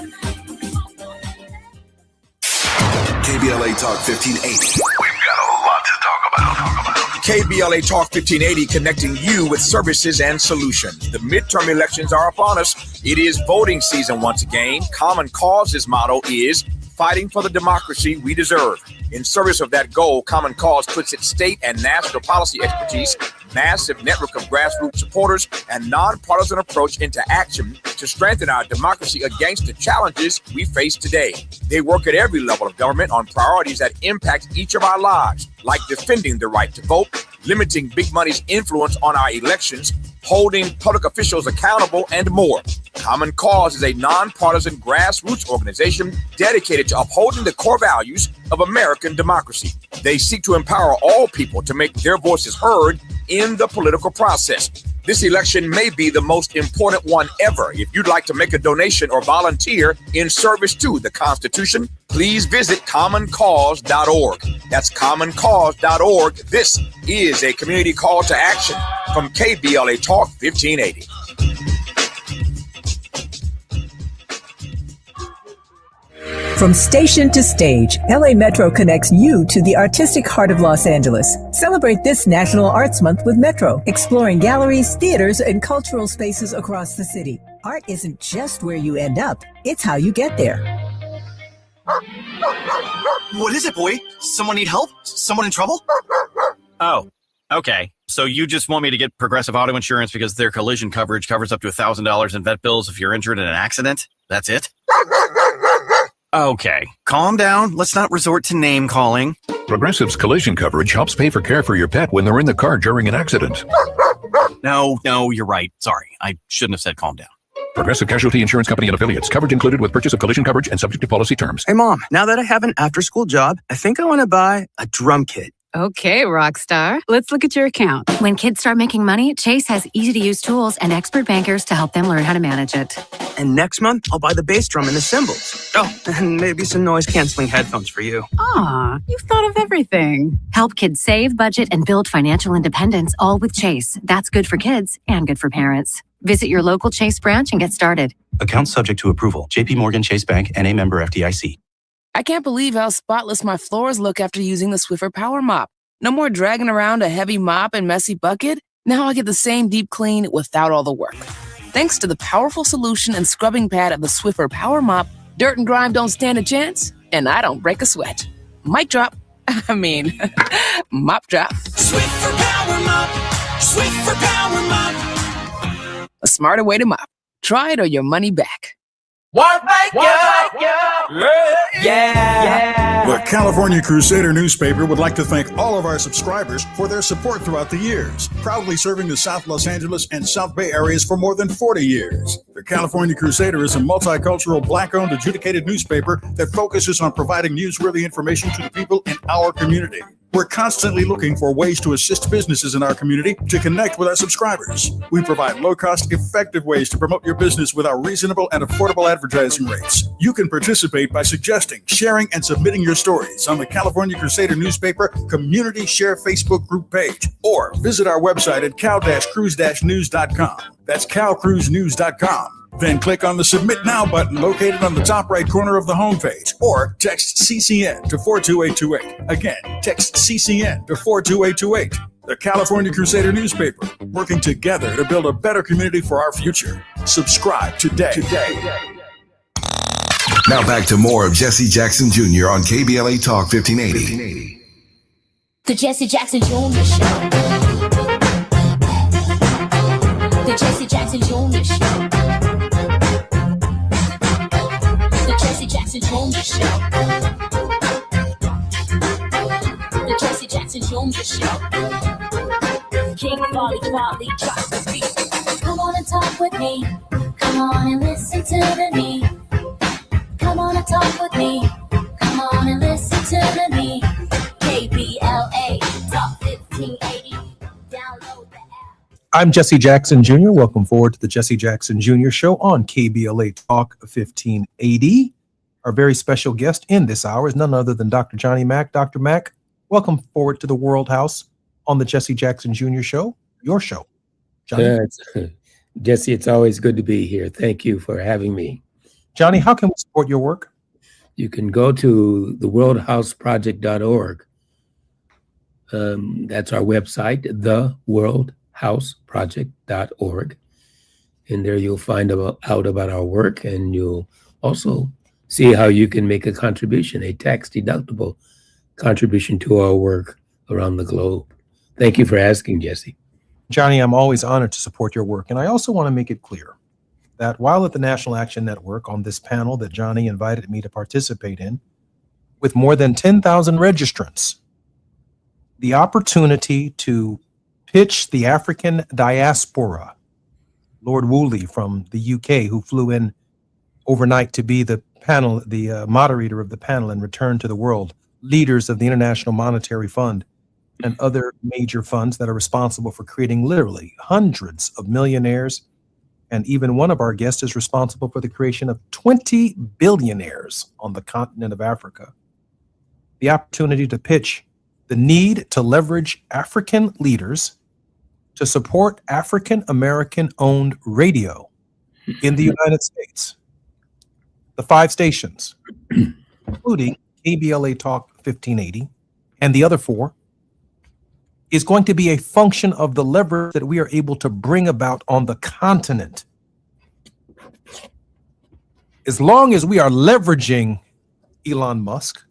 KBLA Talk 1580. We've got a lot to talk about. KBLA Talk 1580, connecting you with services and solutions. The midterm elections are upon us. It is voting season once again. Common Cause's motto is fighting for the democracy we deserve. In service of that goal, Common Cause puts its state and national policy expertise, massive network of grassroots supporters, and nonpartisan approach into action to strengthen our democracy against the challenges we face today. They work at every level of government on priorities that impact each of our lives, like defending the right to vote, limiting big money's influence on our elections, holding public officials accountable, and more. Common Cause is a nonpartisan grassroots organization dedicated to upholding the core values of American democracy. They seek to empower all people to make their voices heard in the political process. This election may be the most important one ever. If you'd like to make a donation or volunteer in service to the Constitution, please visit commoncause.org. That's commoncause.org. This is a community call to action from KBLA Talk 1580. From station to stage, LA Metro connects you to the artistic heart of Los Angeles. Celebrate this National Arts Month with Metro, exploring galleries, theaters, and cultural spaces across the city. Art isn't just where you end up, it's how you get there. What is it, boy? Someone need help? Someone in trouble? Oh, okay. So you just want me to get Progressive Auto Insurance because their collision coverage covers up to $1,000 in vet bills if you're injured in an accident? That's it? Okay, calm down. Let's not resort to name calling. Progressive's collision coverage helps pay for care for your pet when they're in the car during an accident. No, you're right. Sorry, I shouldn't have said calm down. Progressive Casualty Insurance Company and Affiliates. Coverage included with purchase of collision coverage and subject to policy terms. Hey, Mom, now that I have an after-school job, I think I want to buy a drum kit. Okay, Rockstar. Let's look at your account. When kids start making money, Chase has easy-to-use tools and expert bankers to help them learn how to manage it. And next month, I'll buy the bass drum and the cymbals. Oh, and maybe some noise-canceling headphones for you. Aw, you've thought of everything. Help kids save, budget, and build financial independence, all with Chase. That's good for kids and good for parents. Visit your local Chase branch and get started. Account subject to approval. JP Morgan Chase Bank, N.A. member FDIC. I can't believe how spotless my floors look after using the Swiffer Power Mop. No more dragging around a heavy mop and messy bucket. Now I get the same deep clean without all the work. Thanks to the powerful solution and scrubbing pad of the Swiffer Power Mop, dirt and grime don't stand a chance, and I don't break a sweat. Mic drop. Mop drop. Swiffer Power Mop. Swiffer Power Mop. A smarter way to mop. Try it or your money back. The California Crusader newspaper would like to thank all of our subscribers for their support throughout the years, proudly serving the South Los Angeles and South Bay areas for more than 40 years. The California Crusader is a multicultural, Black-owned, adjudicated newspaper that focuses on providing newsworthy information to the people in our community. We're constantly looking for ways to assist businesses in our community to connect with our subscribers. We provide low-cost, effective ways to promote your business with our reasonable and affordable advertising rates. You can participate by suggesting, sharing, and submitting your stories on the California Crusader newspaper Community Share Facebook group page, or visit our website at cal-cruise-news.com. That's calcruisenews.com. Then click on the Submit Now button located on the top right corner of the homepage, or text CCN to 42828. Again, text CCN to 42828. The California Crusader newspaper, working together to build a better community for our future. Subscribe today. Now back to more of Jesse Jackson Jr. on KBLA Talk 1580. The Jesse Jackson Jr. Show. The Jesse Jackson Jr. Show. The Jesse Jackson Jr. Show. The Jesse Jackson Jr. Show. King Volley, drop the beat. Come on and talk with me. Come on and listen to the me. Come on and talk with me. Come on and listen to the me. KBLA Talk 1580. Download the app. I'm Jesse Jackson Jr. Welcome forward to the Jesse Jackson Jr. Show on KBLA Talk 1580. Our very special guest in this hour is none other than Dr. Johnny Mack. Dr. Mack, welcome forward to the World House on the Jesse Jackson Jr. Show, your show. Johnny? Jesse, it's always good to be here. Thank you for having me. Johnny, how can we support your work? You can go to theworldhouseproject.org. That's our website, theworldhouseproject.org. And there you'll find out about our work, and you'll also see how you can make a contribution, a tax-deductible contribution to our work around the globe. Thank you for asking, Jesse. Johnny, I'm always honored to support your work. And I also want to make it clear that while at the National Action Network on this panel that Johnny invited me to participate in, with more than 10,000 registrants, the opportunity to pitch the African diaspora, Lord Woolley from the UK, who flew in overnight to be the moderator of the panel and return to the world, leaders of the International Monetary Fund and other major funds that are responsible for creating literally hundreds of millionaires. And even one of our guests is responsible for the creation of 20 billionaires on the continent of Africa. The opportunity to pitch the need to leverage African leaders to support African American owned radio in the United States. The 5 stations, including KBLA Talk 1580 and the other 4, is going to be a function of the leverage that we are able to bring about on the continent. As long as we are leveraging Elon Musk,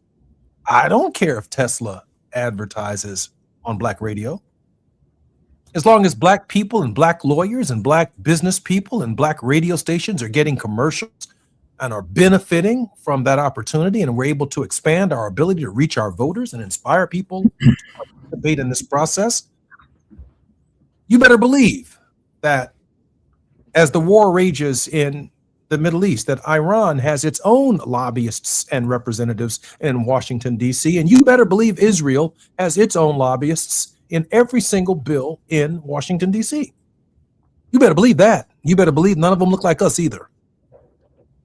I don't care if Tesla advertises on Black radio. As long as Black people and Black lawyers and Black business people and Black radio stations are getting commercials and are benefiting from that opportunity, and we're able to expand our ability to reach our voters and inspire people to participate in this process, you better believe that as the war rages in the Middle East, that Iran has its own lobbyists and representatives in Washington, D.C., and you better believe Israel has its own lobbyists in every single bill in Washington, D.C. You better believe that. You better believe none of them look like us either.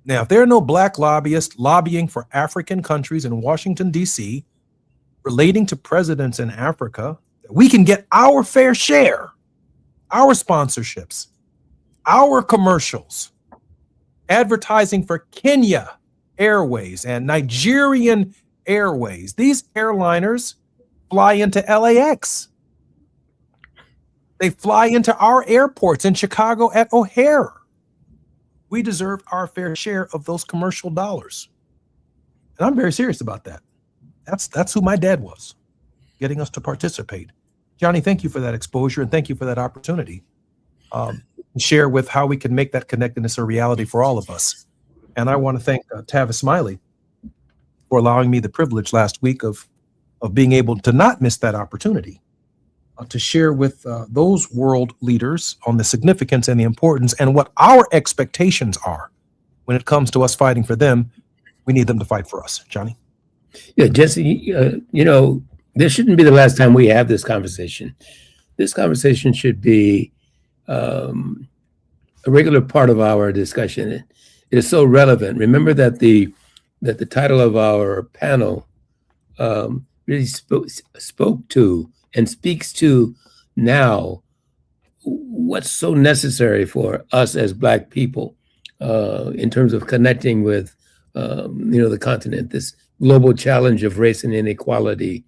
Now, if there are no black lobbyists lobbying for African countries in Washington, D.C., relating to presidents in Africa, we can get our fair share, our sponsorships, our commercials, advertising for Kenya Airways and Nigerian Airways. These airliners fly into LAX. They fly into our airports in Chicago at O'Hare. We deserve our fair share of those commercial dollars. And I'm very serious about that. That's who my dad was, getting us to participate. Johnny, thank you for that exposure and thank you for that opportunity. Share with how we can make that connectedness a reality for all of us. And I want to thank Tavis Smiley for allowing me the privilege last week of being able to not miss that opportunity to share with those world leaders on the significance and the importance and what our expectations are when it comes to us fighting for them. We need them to fight for us. Johnny? Yeah, Jesse, this shouldn't be the last time we have this conversation. This conversation should be a regular part of our discussion. It is so relevant. Remember that the title of our panel really spoke to and speaks to now what's so necessary for us as Black people in terms of connecting with the continent, this global challenge of race and inequality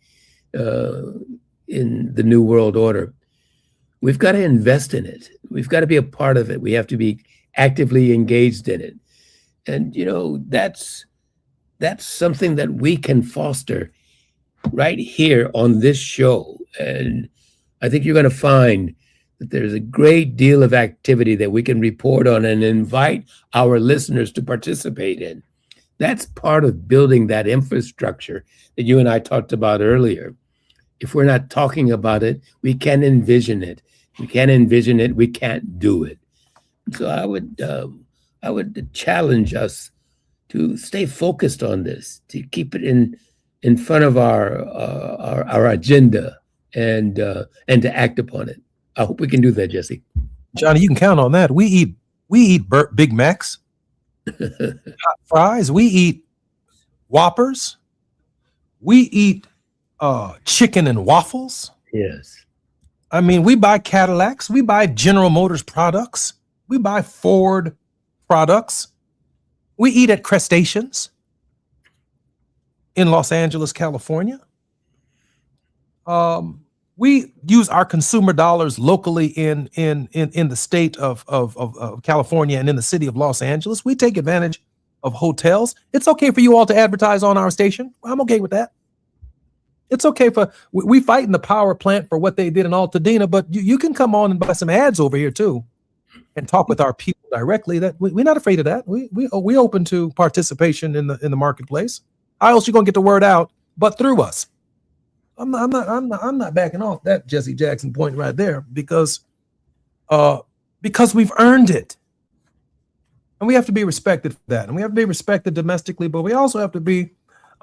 in the New World Order. We've got to invest in it. We've got to be a part of it. We have to be actively engaged in it. And, that's something that we can foster right here on this show. And I think you're going to find that there's a great deal of activity that we can report on and invite our listeners to participate in. That's part of building that infrastructure that you and I talked about earlier. If we're not talking about it, we can't envision it. We can't envision it. We can't do it. So I would challenge us to stay focused on this, to keep it in front of our agenda and to act upon it. I hope we can do that, Jesse. Johnny, you can count on that. We eat Big Macs, hot fries. We eat Whoppers. We eat chicken and waffles. Yes. I mean, we buy Cadillacs. We buy General Motors products. We buy Ford products. We eat at crustaceans in Los Angeles, California. We use our consumer dollars locally in the state of California and in the city of Los Angeles. We take advantage of hotels. It's okay for you all to advertise on our station. I'm okay with that. It's okay we fight in the power plant for what they did in Altadena, but you can come on and buy some ads over here too and talk with our people directly. That we're not afraid of that. We open to participation in the marketplace. How else you gonna get the word out but through us? I'm not backing off that Jesse Jackson point right there because we've earned it. And we have to be respected for that. And we have to be respected domestically, but we also have to be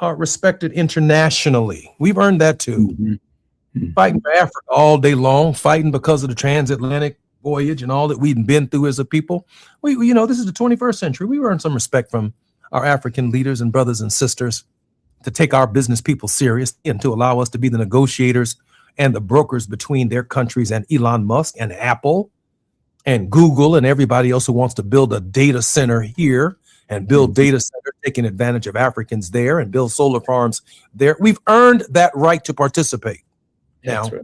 respected internationally. We've earned that too. Mm-hmm. Fighting for Africa all day long, fighting because of the transatlantic voyage and all that we've been through as a people. This is the 21st century. We earned some respect from our African leaders and brothers and sisters to take our business people serious and to allow us to be the negotiators and the brokers between their countries and Elon Musk and Apple and Google and everybody else who wants to build a data center here and build data centers, taking advantage of Africans there and build solar farms there. We've earned that right to participate. Now, right.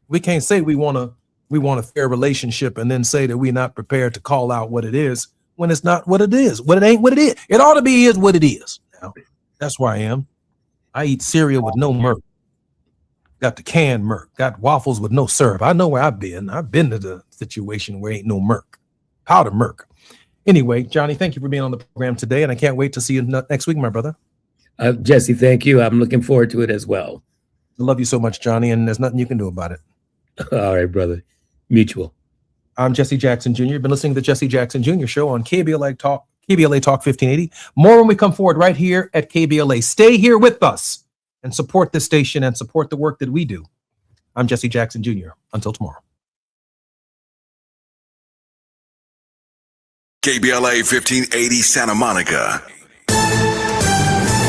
We can't say we want a fair relationship and then say that we're not prepared to call out what it is when it's not what it is. What it ain't what it is. It ought to be is what it is. Now, that's where I am. I eat cereal with no milk. Got the canned milk. Got waffles with no syrup. I know where I've been. I've been to the situation where ain't no milk. Powder milk. Anyway, Johnny, thank you for being on the program today, and I can't wait to see you next week, my brother. Jesse, thank you. I'm looking forward to it as well. I love you so much, Johnny, and there's nothing you can do about it. All right, brother. Mutual. I'm Jesse Jackson Jr. You've been listening to the Jesse Jackson Jr. Show on KBLA Talk KBLA Talk 1580. More when we come forward right here at KBLA. Stay here with us and support this station and support the work that we do. I'm Jesse Jackson Jr. Until tomorrow. KBLA 1580 Santa Monica.